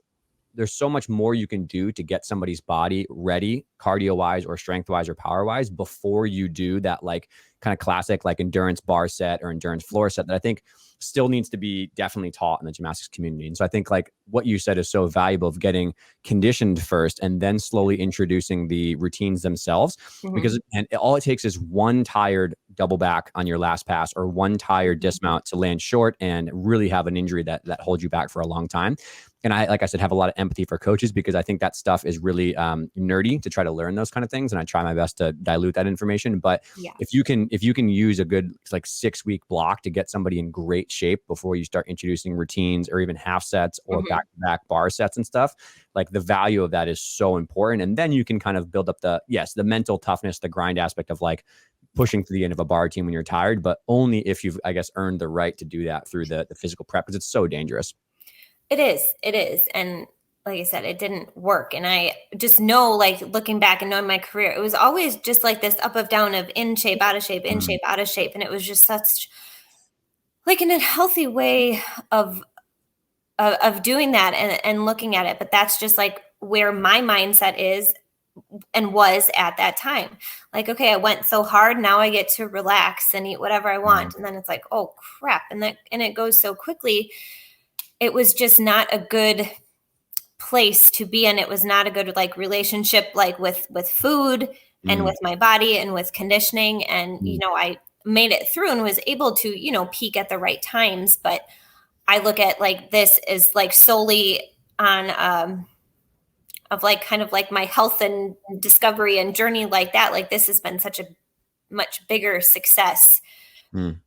more you can do to get somebody's body ready cardio wise or strength wise or power wise before you do that like kind of classic like endurance bar set or endurance floor set that I think still needs to be definitely taught in the gymnastics community. And so I think like what you said is so valuable, of getting conditioned first and then slowly introducing the routines themselves, because all it takes is one tired double back on your last pass or one tired dismount to land short and really have an injury that holds you back for a long time. And I, like I said, have a lot of empathy for coaches, because I think that stuff is really nerdy to try to learn those kind of things. And I try my best to dilute that information. But if you can use a good like 6-week block to get somebody in great shape before you start introducing routines or even half sets or back-to-back bar sets and stuff, like the value of that is so important. And then you can kind of build up the mental toughness, the grind aspect of like pushing to the end of a bar team when you're tired, but only if you've, I guess, earned the right to do that through the physical prep, because it's so dangerous. It is. And like I said, it didn't work. And I just know, like looking back and knowing my career, it was always just like this up of down of in shape, out of shape, in shape, out of shape. And it was just such like in a healthy way of doing that and looking at it. But that's just like where my mindset is and was at that time. Like, okay, I went so hard. Now I get to relax and eat whatever I want. And then it's like, oh crap. And it goes so quickly. It was just not a good place to be in. It was not a good like relationship, like with food and with my body and with conditioning. And, I made it through and was able to, peak at the right times. But I look at like this is like solely on, of like kind of like my health and discovery and journey like that. Like this has been such a much bigger success. I'm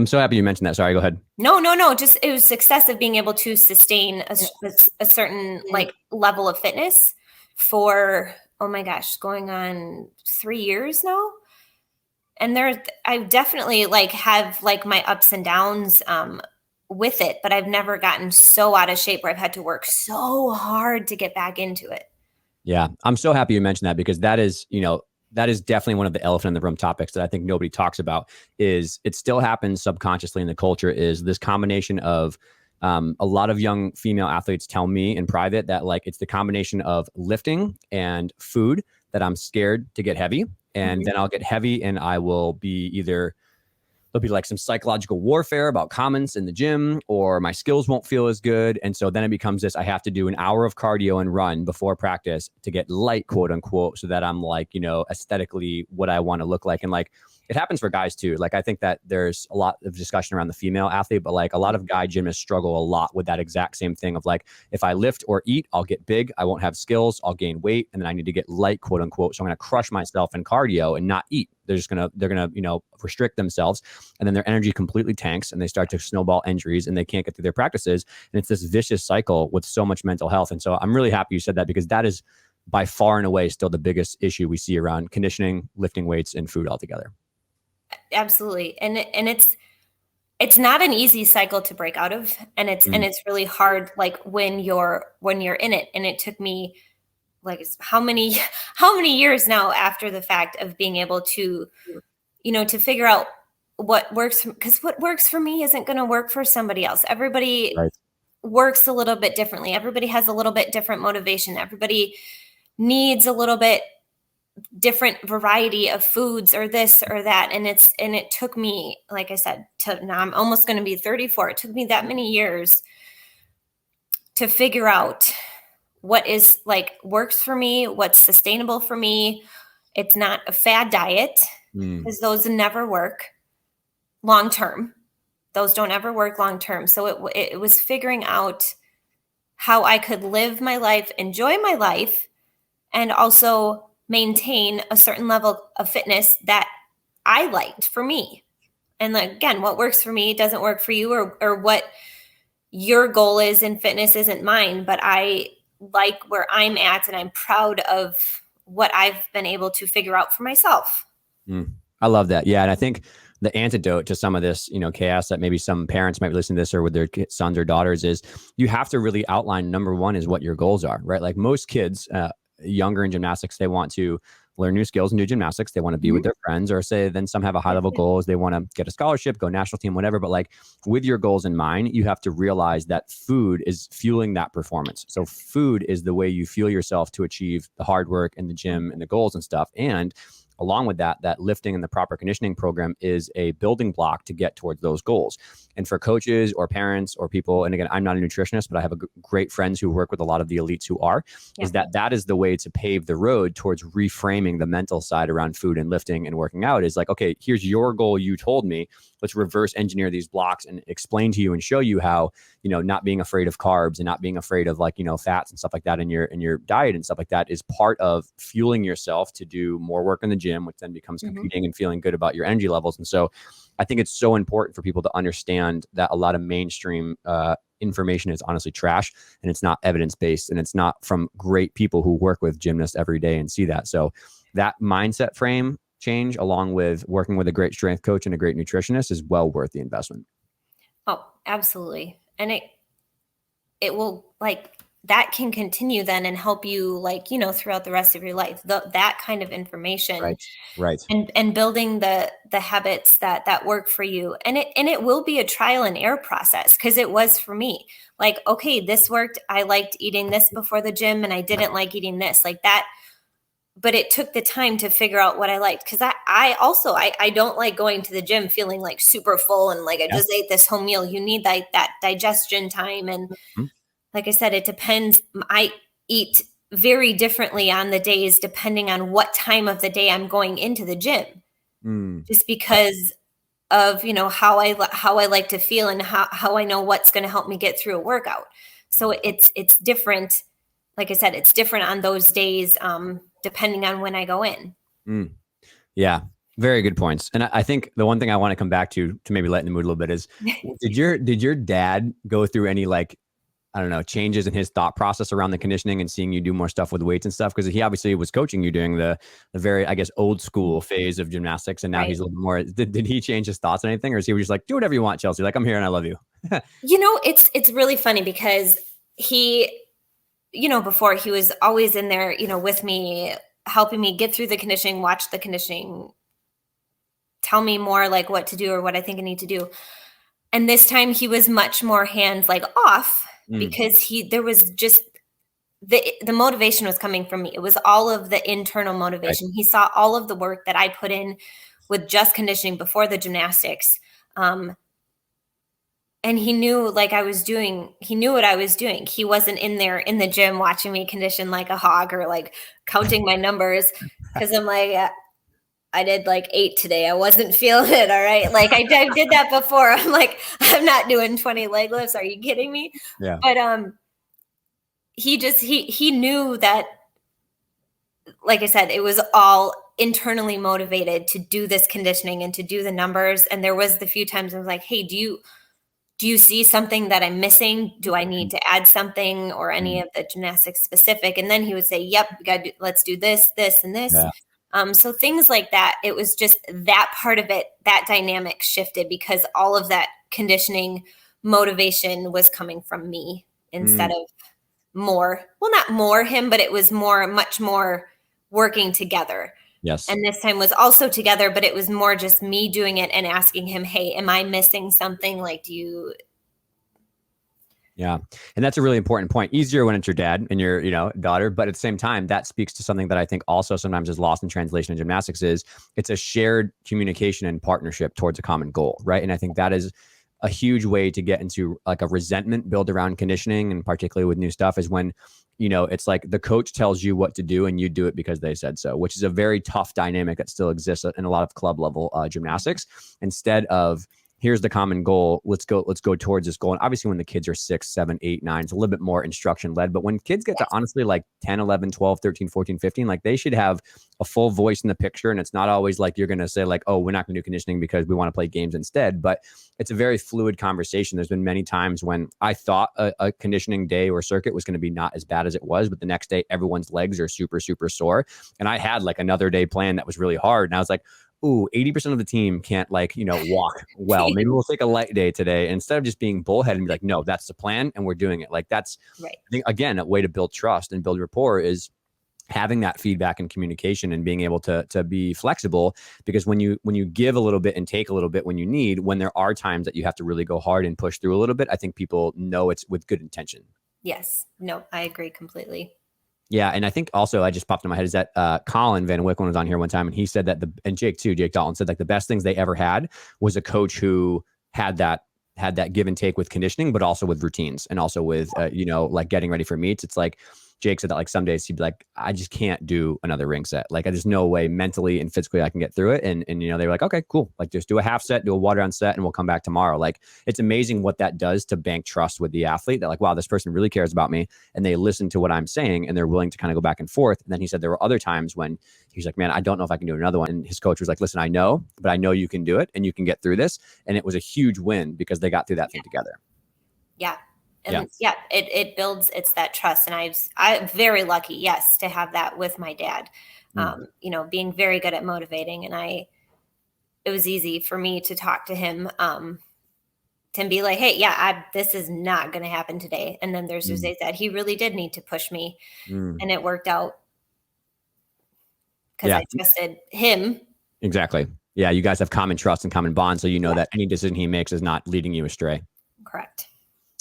so happy you mentioned that. Sorry, go ahead. No. Just it was success of being able to sustain a certain like level of fitness for, oh my gosh, going on 3 years now. And I definitely like have like my ups and downs with it, but I've never gotten so out of shape where I've had to work so hard to get back into it. Yeah. I'm so happy you mentioned that, because that is, that is definitely one of the elephant in the room topics that I think nobody talks about. Is it still happens subconsciously in the culture, is this combination of a lot of young female athletes tell me in private that like it's the combination of lifting and food that I'm scared to get heavy. And then I'll get heavy and I will be either, there'll be like some psychological warfare about comments in the gym, or my skills won't feel as good. And so then it becomes this, I have to do an hour of cardio and run before practice to get light, quote unquote, so that I'm like, aesthetically what I want to look like. And like, it happens for guys too. Like, I think that there's a lot of discussion around the female athlete, but like a lot of guy gymnasts struggle a lot with that exact same thing of like, if I lift or eat, I'll get big, I won't have skills, I'll gain weight, and then I need to get light, quote unquote. So I'm going to crush myself in cardio and not eat. They're going to, restrict themselves, and then their energy completely tanks and they start to snowball injuries and they can't get through their practices. And it's this vicious cycle with so much mental health. And so I'm really happy you said that, because that is by far and away still the biggest issue we see around conditioning, lifting weights, and food altogether. Absolutely. And it's not an easy cycle to break out of. And it's really hard, like when you're in it. And it took me like how many years now after the fact of being able to, to figure out what works, because what works for me isn't going to work for somebody else. Everybody works a little bit differently. Everybody has a little bit different motivation. Everybody needs a little bit different variety of foods or this or that. And it took me, like I said, to now I'm almost going to be 34. It took me that many years to figure out what is like works for me, what's sustainable for me. It's not a fad diet, because those never work long term. Those don't ever work long term. So it was figuring out how I could live my life, enjoy my life, and also maintain a certain level of fitness that I liked for me. And again, what works for me doesn't work for you, or what your goal is in fitness isn't mine, but I like where I'm at and I'm proud of what I've been able to figure out for myself. I love that. Yeah. And I think the antidote to some of this, chaos that maybe some parents might be listening to this or with their sons or daughters is you have to really outline, number one, is what your goals are, right? Like most kids, younger in gymnastics, they want to learn new skills and do gymnastics. They want to be with their friends, or say then some have a high level goals. They want to get a scholarship, go national team, whatever. But like with your goals in mind, you have to realize that food is fueling that performance. So food is the way you fuel yourself to achieve the hard work and the gym and the goals and stuff. And along with that lifting and the proper conditioning program is a building block to get towards those goals. And for coaches or parents or people, and again, I'm not a nutritionist, but I have great friends who work with a lot of the elites who are, is that is the way to pave the road towards reframing the mental side around food and lifting and working out. Is like, okay, here's your goal. You told me, let's reverse engineer these blocks and explain to you and show you how, not being afraid of carbs and not being afraid of like, fats and stuff like that in your diet and stuff like that is part of fueling yourself to do more work in the gym, which then becomes competing and feeling good about your energy levels. And so I think it's so important for people to understand that a lot of mainstream information is honestly trash, and it's not evidence-based, and it's not from great people who work with gymnasts every day and see that. So that mindset frame change, along with working with a great strength coach and a great nutritionist, is well worth the investment. Oh, absolutely. And it will, like, that can continue then and help you, like, you know, throughout the rest of your life, that kind of information, Right. Right. and building the habits that work for you. And it will be a trial and error process, because it was for me. Like, okay, this worked. I liked eating this before the gym, and I didn't like eating this, like that. But it took the time to figure out what I liked, because I also don't like going to the gym feeling like super full and like I Yeah. just ate this whole meal. You need that digestion time. And Mhm. like I said, it depends. I eat very differently on the days depending on what time of the day I'm going into the gym, Mm. just because of, you know, how I like to feel, and how I know what's going to help me get through a workout. So it's different. Like I said, it's different on those days, depending on when I go in. Mm. Yeah, very good points. And I think the one thing I want to come back to maybe lighten the mood a little bit is, did your dad go through any, like, I don't know, changes in his thought process around the conditioning and seeing you do more stuff with weights and stuff? Because he obviously was coaching you during the very, I guess, old school phase of gymnastics, and now Right. he's a little bit more. Did he change his thoughts on anything, or is he just like, do whatever you want, Chelsea? Like, I'm here and I love you. You know, it's really funny, because he, you know, before, he was always in there, you know, with me, helping me get through the conditioning, watch the conditioning, tell me more like what to do or what I think I need to do. And this time he was much more hands like off, Mm. because there was just the motivation was coming from me. It was all of the internal Right. motivation. He saw all of the work that I put in with just conditioning before the gymnastics. And he knew, like, he knew what I was doing. He wasn't in there in the gym watching me condition like a hog, or like counting my numbers, because I'm like, I did like 8 today. I wasn't feeling it. All right. Like I did that before. I'm like, I'm not doing 20 leg lifts. Are you kidding me? Yeah. But he knew that, like I said, it was all internally motivated to do this conditioning and to do the numbers. And there was the few times I was like, hey, do you see something that I'm missing? Do I need to add something, or any of the gymnastics specific? And then he would say, yep, let's do this, this, and this. Yeah. So things like that. It was just that part of it, that dynamic shifted, because all of that conditioning motivation was coming from me instead of not more him, but it was much more working together. Yes. And this time was also together, but it was more just me doing it and asking him, hey, am I missing something? Like, do you? Yeah. And that's a really important point. Easier when it's your dad and your, daughter. But at the same time, that speaks to something that I think also sometimes is lost in translation in gymnastics, is it's a shared communication and partnership towards a common goal. Right. And I think that is a huge way to get into like a resentment build around conditioning, and particularly with new stuff, is when, it's like the coach tells you what to do and you do it because they said so, which is a very tough dynamic that still exists in a lot of club level gymnastics, instead of, here's the common goal. Let's go towards this goal. And obviously when the kids are 6, 7, 8, 9, it's a little bit more instruction led. But when kids get to honestly like 10, 11, 12, 13, 14, 15, like they should have a full voice in the picture. And it's not always like you're going to say like, oh, we're not going to do conditioning because we want to play games instead. But it's a very fluid conversation. There's been many times when I thought a conditioning day or circuit was going to be not as bad as it was, but the next day everyone's legs are super, super sore. And I had like another day planned that was really hard. And I was like, ooh, 80% of the team can't walk well. Maybe we'll take a light day today, instead of just being bullheaded and be like, no, that's the plan and we're doing it. Like that's, right. I think, again, a way to build trust and build rapport is having that feedback and communication, and being able to be flexible, because when you give a little bit and take a little bit when you need, when there are times that you have to really go hard and push through a little bit, I think people know it's with good intention. Yes. No, I agree completely. Yeah, and I think also I just popped in my head is that Colin Van Wicklen was on here one time, and he said that and Jake too, Jake Dalton said like the best things they ever had was a coach who had that give and take with conditioning, but also with routines, and also with like getting ready for meets. It's like Jake said that like some days he'd be like, I just can't do another ring set. Like there's no way mentally and physically I can get through it. And they were like, okay, cool. Like just do a half set, do a water on set, and we'll come back tomorrow. Like it's amazing what that does to bank trust with the athlete, that like, wow, this person really cares about me and they listen to what I'm saying and they're willing to kind of go back and forth. And then he said there were other times when he's like, man, I don't know if I can do another one. And his coach was like, listen, I know, but I know you can do it and you can get through this. And it was a huge win because they got through that thing together. Yeah. And it builds, it's that trust. And I'm very lucky, yes, to have that with my dad, being very good at motivating. And it was easy for me to talk to him to be like, hey, yeah, this is not going to happen today. And then there's those days that he really did need to push me, and it worked out because I trusted him. Exactly. Yeah, you guys have common trust and common bond, so you know that any decision he makes is not leading you astray. Correct.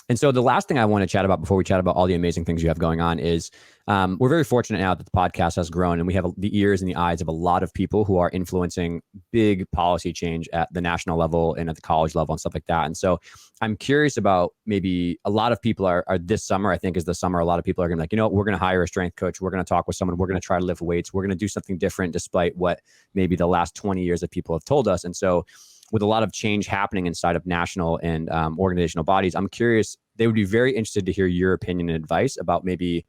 And so the last thing I want to chat about before we chat about all the amazing things you have going on is we're very fortunate now that the podcast has grown, and we have the ears and the eyes of a lot of people who are influencing big policy change at the national level and at the college level and stuff like that. And so I'm curious about, maybe a lot of people are this summer, I think is the summer, a lot of people are going to be like, you know what, we're going to hire a strength coach. We're going to talk with someone. We're going to try to lift weights. We're going to do something different despite what maybe the last 20 years of people have told us. And so with a lot of change happening inside of national and organizational bodies, I'm curious, they would be very interested to hear your opinion and advice about maybe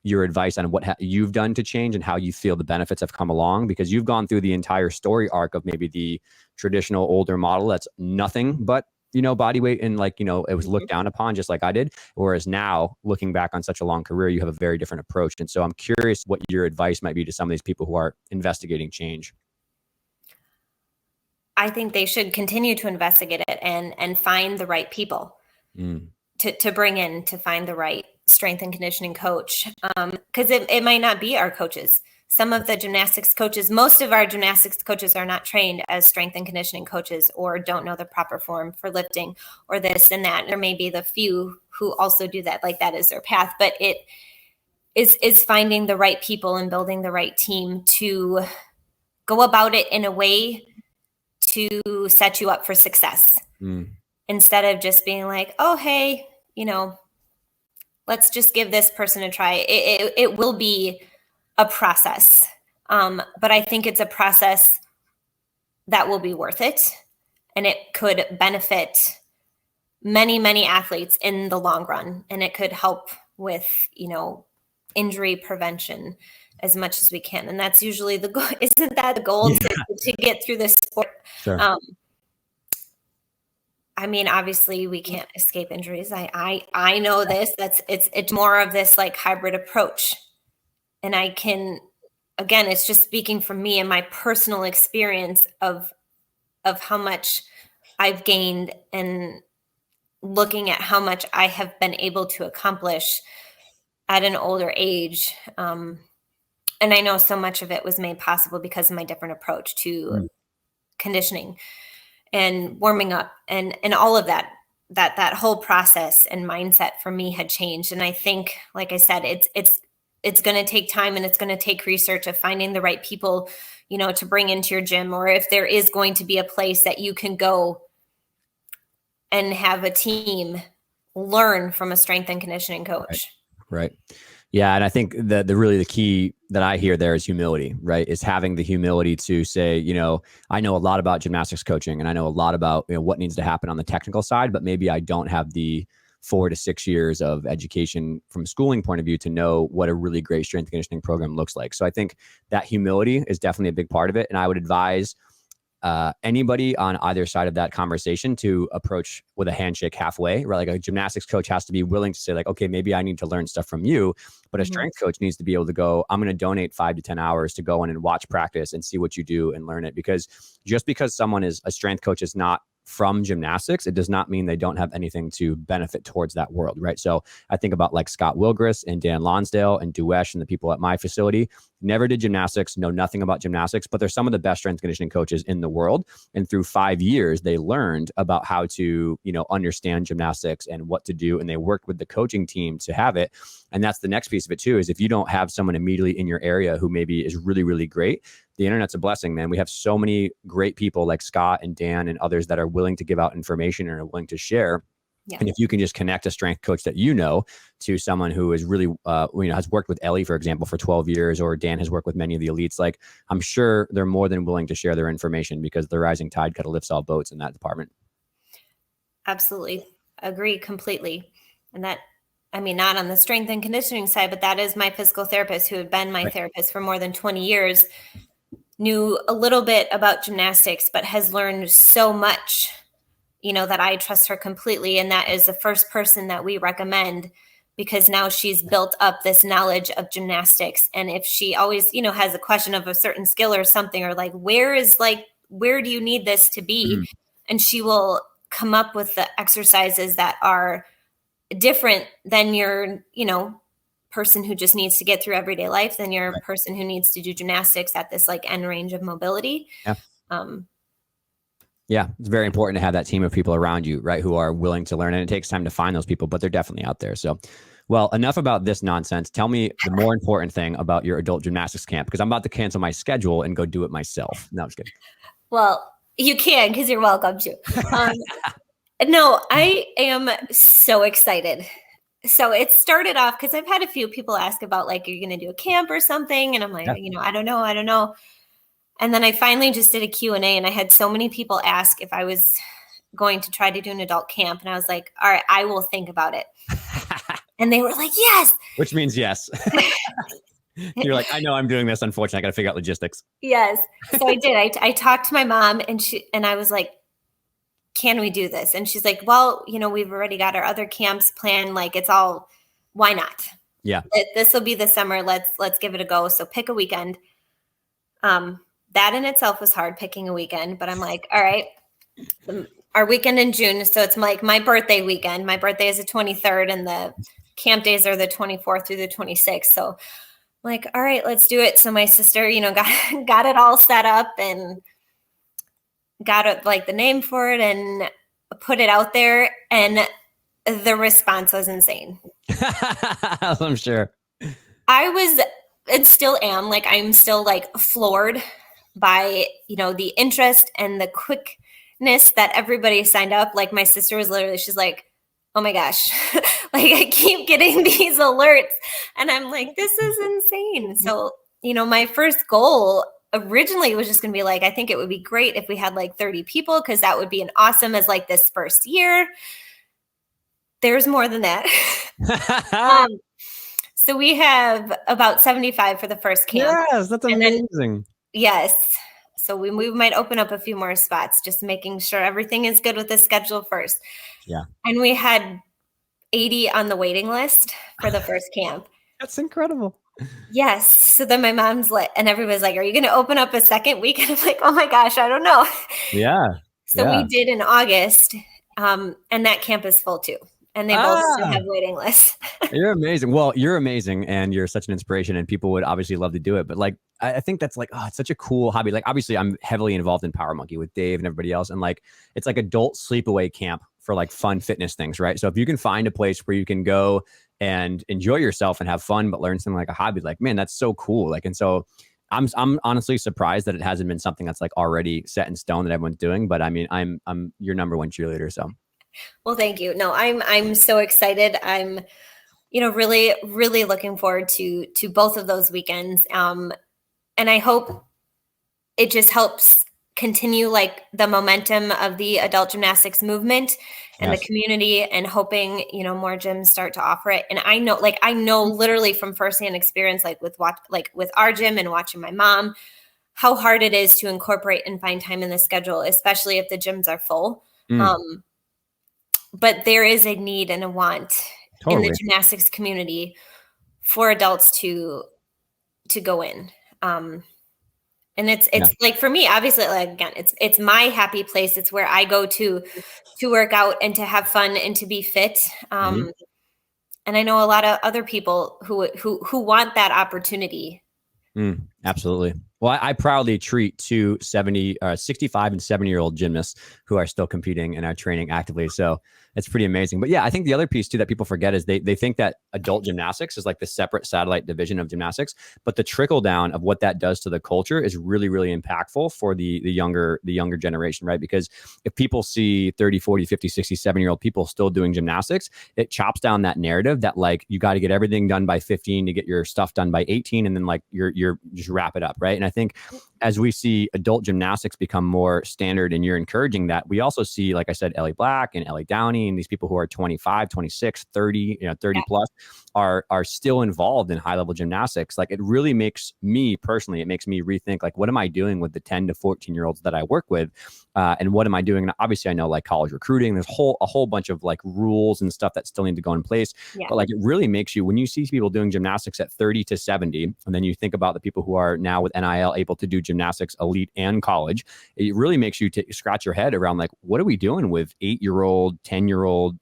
your advice on what you've done to change and how you feel the benefits have come along, because you've gone through the entire story arc of maybe the traditional older model that's nothing but, you know, body weight, and like, you know, it was looked down upon just like I did. Whereas now, looking back on such a long career, you have a very different approach. And so I'm curious what your advice might be to some of these people who are investigating change. I think they should continue to investigate it and find the right people to bring in, to find the right strength and conditioning coach. Because it might not be our coaches. Some of the gymnastics coaches, most of our gymnastics coaches are not trained as strength and conditioning coaches, or don't know the proper form for lifting, or this and that. There may be the few who also do that, like that is their path. But it is finding the right people and building the right team to go about it in a way to set you up for success, instead of just being like, oh, hey, you know, let's just give this person a try. It will be a process. But I think it's a process that will be worth it. And it could benefit many, many athletes in the long run. And it could help with, you know, injury prevention as much as we can. And that's usually the goal. Isn't that the goal to get through this sport? Sure. I mean, obviously we can't escape injuries. I know this. It's more of this like hybrid approach. And I can, again, it's just speaking from me and my personal experience of how much I've gained, and looking at how much I have been able to accomplish at an older age. And I know so much of it was made possible because of my different approach to conditioning and warming up, and all of that whole process and mindset for me had changed. And I think, like I said, it's going to take time, and it's going to take research of finding the right people, you know, to bring into your gym, or if there is going to be a place that you can go and have a team learn from a strength and conditioning coach. Right. Yeah. And I think that the key that I hear there is humility, right? Is having the humility to say, you know, I know a lot about gymnastics coaching, and I know a lot about, you know, what needs to happen on the technical side, but maybe I don't have the 4 to 6 years of education from a schooling point of view to know what a really great strength and conditioning program looks like. So I think that humility is definitely a big part of it. And I would advise anybody on either side of that conversation to approach with a handshake halfway, right? Like a gymnastics coach has to be willing to say like, okay, maybe I need to learn stuff from you, but a strength coach needs to be able to go, I'm going to donate 5 to 10 hours to go in and watch practice and see what you do and learn it. Because just because someone is a strength coach is not from gymnastics, it does not mean they don't have anything to benefit towards that world, right? So I think about like Scott Wilgris and Dan Lonsdale and Duesh and the people at my facility. Never did gymnastics, know nothing about gymnastics, but they're some of the best strength conditioning coaches in the world. And through 5 years, they learned about how to, you know, understand gymnastics and what to do. And they worked with the coaching team to have it. And that's the next piece of it too, is if you don't have someone immediately in your area who maybe is really, really great, the internet's a blessing, man. We have so many great people like Scott and Dan and others that are willing to give out information and are willing to share. Yeah. And if you can just connect a strength coach that you know to someone who is really, has worked with Ellie, for example, for 12 years, or Dan has worked with many of the elites, like I'm sure they're more than willing to share their information, because the rising tide kind of lifts all boats in that department. Absolutely. Agree completely. And that, I mean, not on the strength and conditioning side, but that is my physical therapist who had been my therapist for more than 20 years, knew a little bit about gymnastics, but has learned so much, you know, that I trust her completely. And that is the first person that we recommend, because now she's built up this knowledge of gymnastics. And if she always, you know, has a question of a certain skill or something, or like, where do you need this to be? And she will come up with the exercises that are different than your, person who just needs to get through everyday life, than your person who needs to do gymnastics at this like end range of mobility. Yeah. Yeah, it's very important to have that team of people around you, right, who are willing to learn. And it takes time to find those people, but they're definitely out there. So, well, enough about this nonsense. Tell me the more important thing about your adult gymnastics camp, because I'm about to cancel my schedule and go do it myself. No, I'm just kidding. Well, you can, because you're welcome to. No, I am so excited. So it started off because I've had a few people ask about like, are you going to do a camp or something? And I'm like, I don't know. And then I finally just did a Q&A, and I had so many people ask if I was going to try to do an adult camp. And I was like, all right, I will think about it. And they were like, yes. Which means yes. You're like, I know I'm doing this. Unfortunately, I got to figure out logistics. Yes. So I did. I talked to my mom, and I was like, can we do this? And she's like, well, we've already got our other camps planned. Like, it's all, why not? Yeah. This will be the summer. Let's give it a go. So pick a weekend. That in itself was hard, picking a weekend, but I'm like, all right, our weekend in June. So it's like my birthday weekend. My birthday is the 23rd, and the camp days are the 24th through the 26th. So I'm like, all right, let's do it. So my sister, got it all set up and got it, like the name for it, and put it out there. And the response was insane. I'm sure. I was, and still am, like, I'm still like floored by, the interest and the quickness that everybody signed up. Like my sister was literally, she's like, oh my gosh, like I keep getting these alerts, and I'm like, this is insane. So, my first goal originally was just going to be like, I think it would be great if we had like 30 people, because that would be an awesome as like this first year. There's more than that. So we have about 75 for the first camp. Yes, that's amazing. Then, yes. So we might open up a few more spots, just making sure everything is good with the schedule first. Yeah. And we had 80 on the waiting list for the first camp. That's incredible. Yes. So then my mom's and everybody's like, are you going to open up a second week? And I'm like, oh my gosh, I don't know. Yeah. So we did in August, and that camp is full too. And they both still have waiting lists. You're amazing. Well, you're amazing, and you're such an inspiration, and people would obviously love to do it. But like, I think that's like, it's such a cool hobby. Like, obviously, I'm heavily involved in Power Monkey with Dave and everybody else, and like, it's like adult sleepaway camp for like fun fitness things, right? So if you can find a place where you can go and enjoy yourself and have fun, but learn something like a hobby, like, man, that's so cool. Like, and so I'm honestly surprised that it hasn't been something that's like already set in stone that everyone's doing. But I mean, I'm your number one cheerleader, so. Well, thank you. No, I'm so excited. I'm, really, really looking forward to both of those weekends. And I hope it just helps continue like the momentum of the adult gymnastics movement and the community, and hoping, more gyms start to offer it. And I know literally from firsthand experience, like with our gym and watching my mom, how hard it is to incorporate and find time in the schedule, especially if the gyms are full. But there is a need and a want in the gymnastics community for adults to go in. And it's like, for me, obviously, like, again, it's my happy place. It's where I go to work out and to have fun and to be fit. And I know a lot of other people who want that opportunity. Absolutely. Well, I proudly treat two 65 and 70-year-old gymnasts who are still competing and are training actively. So it's pretty amazing. But yeah, I think the other piece too that people forget is they think that adult gymnastics is like the separate satellite division of gymnastics, but the trickle down of what that does to the culture is really, really impactful for the younger generation, right? Because if people see 30, 40, 50, 60, 70-year-old people still doing gymnastics, it chops down that narrative that like, you got to get everything done by 15 to get your stuff done by 18. And then like you're just wrap it up. Right. And I think as we see adult gymnastics become more standard and you're encouraging that, we also see, like I said, Ellie Black and Ellie Downey 20, and these people who are 25, 26, 30, 30 Yeah. plus are still involved in high level gymnastics. Like, it really makes me personally, it makes me rethink, like, what am I doing with the 10 to 14-year-olds that I work with? And what am I doing? And obviously I know, like, college recruiting, there's a whole bunch of like rules and stuff that still need to go in place. Yeah. But like, it really makes you, when you see people doing gymnastics at 30 to 70, and then you think about the people who are now with NIL able to do gymnastics elite and college, it really makes you scratch your head around, like, what are we doing with 8-year-old, 10-year-old,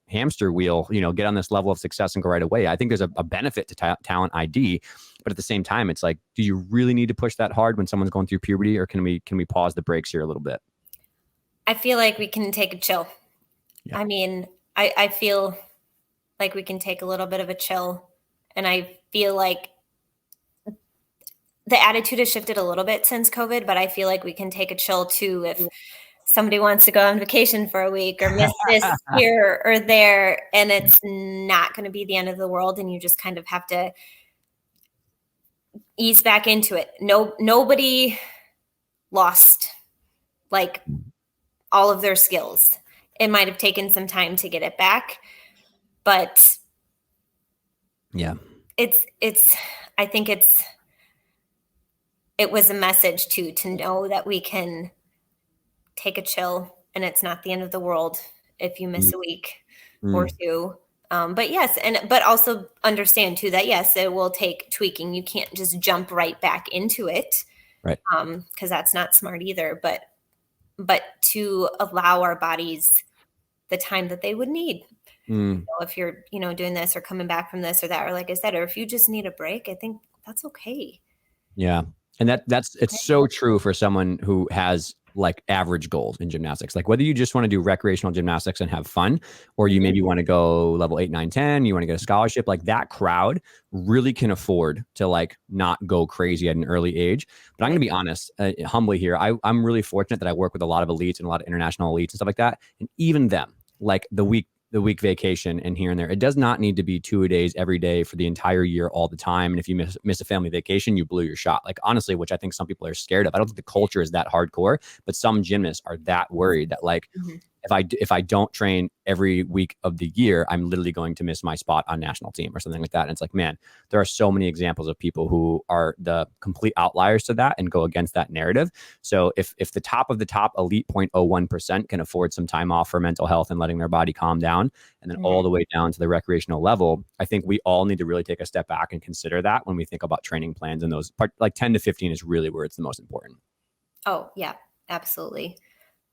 hamster wheel, get on this level of success and go right away. I think there's a benefit to talent ID, but at the same time, it's like, do you really need to push that hard when someone's going through puberty, or can we pause the brakes here a little bit? I feel like we can take a chill. Yeah. I mean, I feel like we can take a little bit of a chill, and I feel like the attitude has shifted a little bit since COVID, but I feel like we can take a chill too if somebody wants to go on vacation for a week or miss this here or there, and it's not going to be the end of the world, and you just kind of have to ease back into it. Nobody lost like all of their skills. It might have taken some time to get it back, but yeah, I think it was a message to know that we can take a chill, and it's not the end of the world if you miss a week or two. But yes, but also understand too that yes, it will take tweaking. You can't just jump right back into it, right? Because that's not smart either. But to allow our bodies the time that they would need. If you're doing this or coming back from this or that, or like I said, or if you just need a break, I think that's okay. Yeah, and it's so true for someone who has like average goals in gymnastics. Like, whether you just want to do recreational gymnastics and have fun, or you maybe want to go level 8, 9, 10, you want to get a scholarship, like, that crowd really can afford to like not go crazy at an early age. But I'm going to be honest, humbly here, I'm really fortunate that I work with a lot of elites and a lot of international elites and stuff like that. And even them, like the week vacation and here and there, it does not need to be 2-a-days every day for the entire year all the time. And if you miss a family vacation, you blew your shot. Like, honestly, which I think some people are scared of. I don't think the culture is that hardcore, but some gymnasts are that worried that like, if I don't train every week of the year, I'm literally going to miss my spot on national team or something like that. And it's like, man, there are so many examples of people who are the complete outliers to that and go against that narrative. So if the top of the top elite 0.01% can afford some time off for mental health and letting their body calm down, and then all the way down to the recreational level, I think we all need to really take a step back and consider that when we think about training plans. And those like 10 to 15 is really where it's the most important. Oh yeah, absolutely.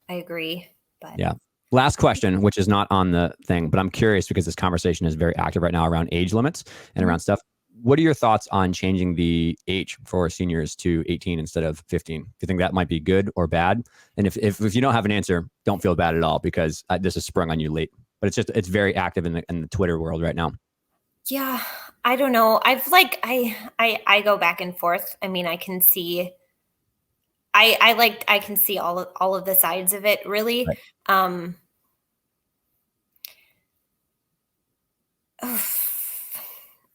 I agree. But yeah. Last question, which is not on the thing, but I'm curious because this conversation is very active right now around age limits and around stuff. What are your thoughts on changing the age for seniors to 18 instead of 15? Do you think that might be good or bad? And if you don't have an answer, don't feel bad at all, because this is sprung on you late. But it's very active in the Twitter world right now. Yeah, I don't know. I go back and forth. I mean, I can see. I can see all of the sides of it, really. Right.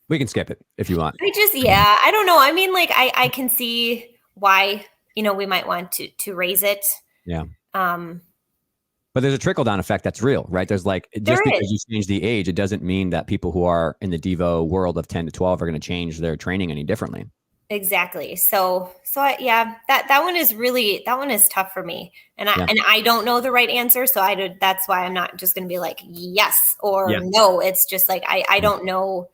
We can skip it if you want. I don't know. I mean, like, I can see why, we might want to raise it. Yeah. But there's a trickle down effect that's real, right? There's like, just because you change the age, it doesn't mean that people who are in the Devo world of 10 to 12 are going to change their training any differently. Exactly. So yeah, that one is tough for me. And I don't know the right answer. So that's why I'm not just going to be like, yes or no. It's just like, I don't know.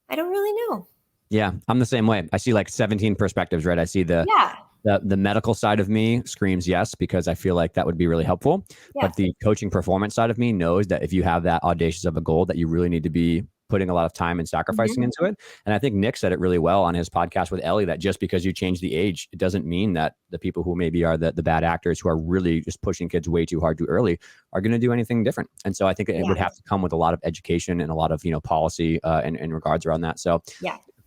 I don't really know. Yeah. I'm the same way. I see like 17 perspectives, right? I see the medical side of me screams yes, because I feel like that would be really helpful. Yeah. But the coaching performance side of me knows that if you have that audacious of a goal, that you really need to be putting a lot of time and sacrificing into it. And I think Nick said it really well on his podcast with Ellie, that just because you change the age, it doesn't mean that the people who maybe are the bad actors who are really just pushing kids way too hard too early are going to do anything different. And so I think it would have to come with a lot of education and a lot of, policy in regards around that. So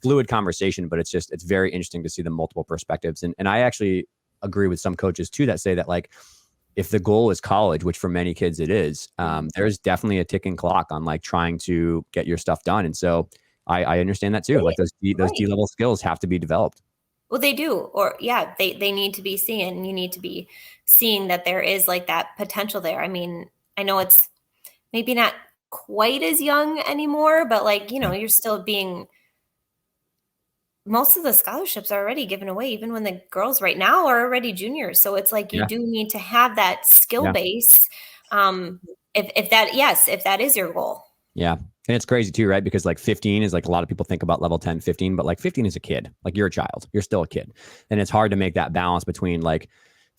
fluid conversation, but it's very interesting to see the multiple perspectives. And I actually agree with some coaches too that say that, like, if the goal is college, which for many kids it is, there's definitely a ticking clock on like trying to get your stuff done. And so I understand that too. Like those D-level skills have to be developed. Well, they do. Or they need to be seen. You need to be seeing that there is like that potential there. I mean, I know it's maybe not quite as young anymore, but like, you know, you're still being, most of the scholarships are already given away, even when the girls right now are already juniors. So it's like, you do need to have that skill base. If that is your goal. Yeah. And it's crazy too, right? Because like 15 is like, a lot of people think about level 10, 15, but like 15 is a kid. Like you're a child, you're still a kid. And it's hard to make that balance between like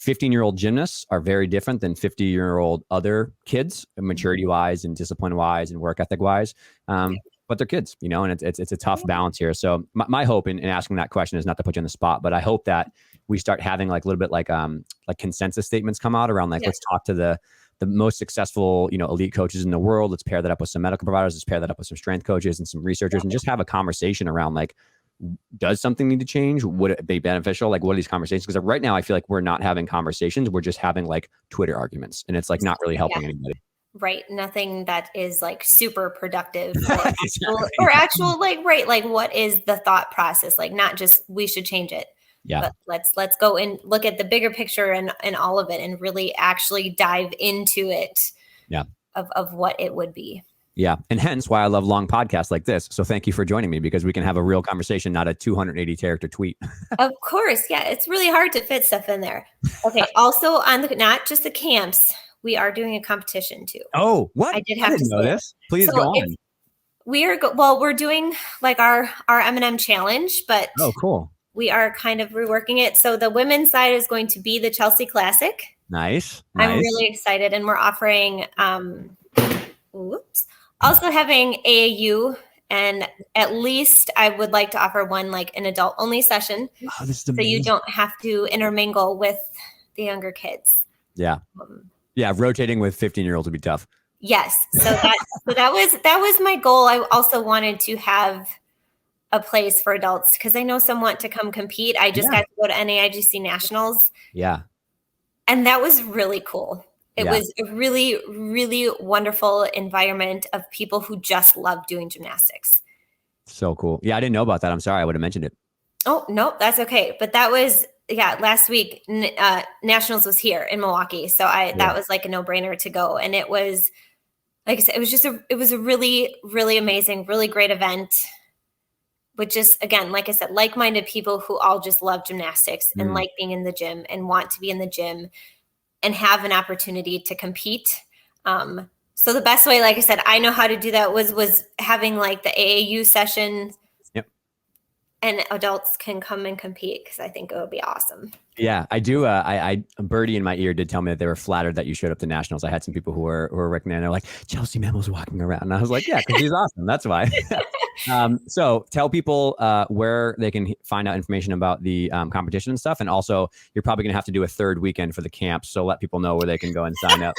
15-year-old gymnasts are very different than 50-year-old other kids, maturity wise and discipline wise and work ethic wise. But they're kids, you know, and it's a tough balance here. So my hope in asking that question is not to put you on the spot, but I hope that we start having like a little bit like consensus statements come out around like, let's talk to the most successful, you know, elite coaches in the world. Let's pair that up with some medical providers. Let's pair that up with some strength coaches and some researchers and just have a conversation around like, does something need to change? Would it be beneficial? Like, what are these conversations? Because right now I feel like we're not having conversations. We're just having like Twitter arguments, and it's like not really helping anybody. Right. Nothing that is like super productive or actual like, right. Like what is the thought process? Like not just, we should change it. Yeah. But let's go and look at the bigger picture and all of it and really actually dive into it. Yeah. Of what it would be. Yeah. And hence why I love long podcasts like this. So thank you for joining me, because we can have a real conversation, not a 280 character tweet. Of course. Yeah. It's really hard to fit stuff in there. Okay. Also on not just the camps, we are doing a competition too. Oh, what? I didn't know this. Please go on. We're doing like our M&M challenge, but oh, cool. We are kind of reworking it. So the women's side is going to be the Chellsie Classic. Nice. I'm really excited. And we're offering, also having AAU, and at least I would like to offer one, like an adult only session. Oh, this is amazing. So you don't have to intermingle with the younger kids. Yeah. Yeah. Rotating with 15-year-olds would be tough. Yes. So that was my goal. I also wanted to have a place for adults because I know some want to come compete. I just got to go to NAIGC Nationals. Yeah. And that was really cool. It was a really, really wonderful environment of people who just love doing gymnastics. So cool. Yeah, I didn't know about that. I'm sorry. I would have mentioned it. Oh, no, that's okay. But that was, last week, Nationals was here in Milwaukee. So that was like a no-brainer to go. And it was, like I said, it was a really, really amazing, really great event. But just, again, like I said, like-minded people who all just love gymnastics and like being in the gym and want to be in the gym and have an opportunity to compete. So the best way, like I said, I know how to do that was having like the AAU session. Yep. And adults can come and compete because I think it would be awesome. Yeah, I do. A birdie in my ear did tell me that they were flattered that you showed up to Nationals. I had some people who were working there and they're like, Chellsie Memmel's walking around. And I was like, yeah, because she's awesome. That's why. So tell people where they can find out information about the competition and stuff. And also, you're probably going to have to do a third weekend for the camp. So let people know where they can go and sign up.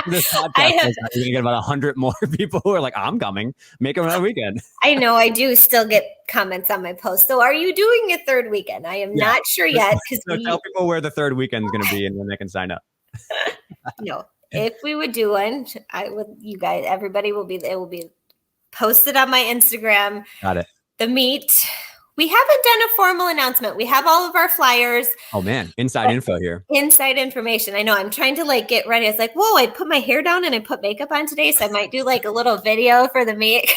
This podcast, you're going to get about 100 more people who are like, I'm coming. Make it another weekend. I know. I do still get comments on my post. So are you doing a third weekend? I am not sure yet. So tell people where the third weekend is going to be and when they can sign up. No, if we would do one, you guys, everybody it will be posted on my Instagram. Got it. The meet. We haven't done a formal announcement. We have all of our flyers. Oh man, inside info here. Inside information. I know. I'm trying to like get ready. I was like, whoa, I put my hair down and I put makeup on today. So I might do like a little video for the meet.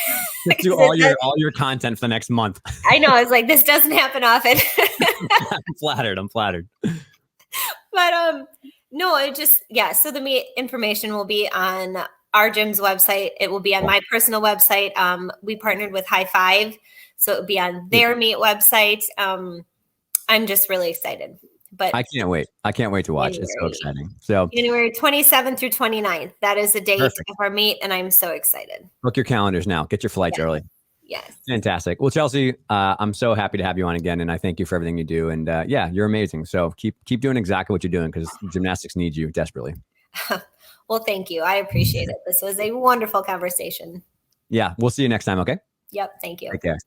Just do all your content for the next month. I know. I was like, this doesn't happen often. I'm flattered. But no, it just, so the meet information will be on our gym's website. It will be on my personal website. We partnered with High Five, so it would be on their meet website. I'm just really excited. But I can't wait. I can't wait to watch. It's so exciting. So January 27th through 29th. That is the date of our meet, and I'm so excited. Book your calendars now. Get your flights early. Yes. Fantastic. Well, Chellsie, I'm so happy to have you on again, and I thank you for everything you do. And you're amazing. So keep doing exactly what you're doing because gymnastics needs you desperately. Well, thank you. I appreciate it. This was a wonderful conversation. Yeah. We'll see you next time. Okay. Yep. Thank you. Take care.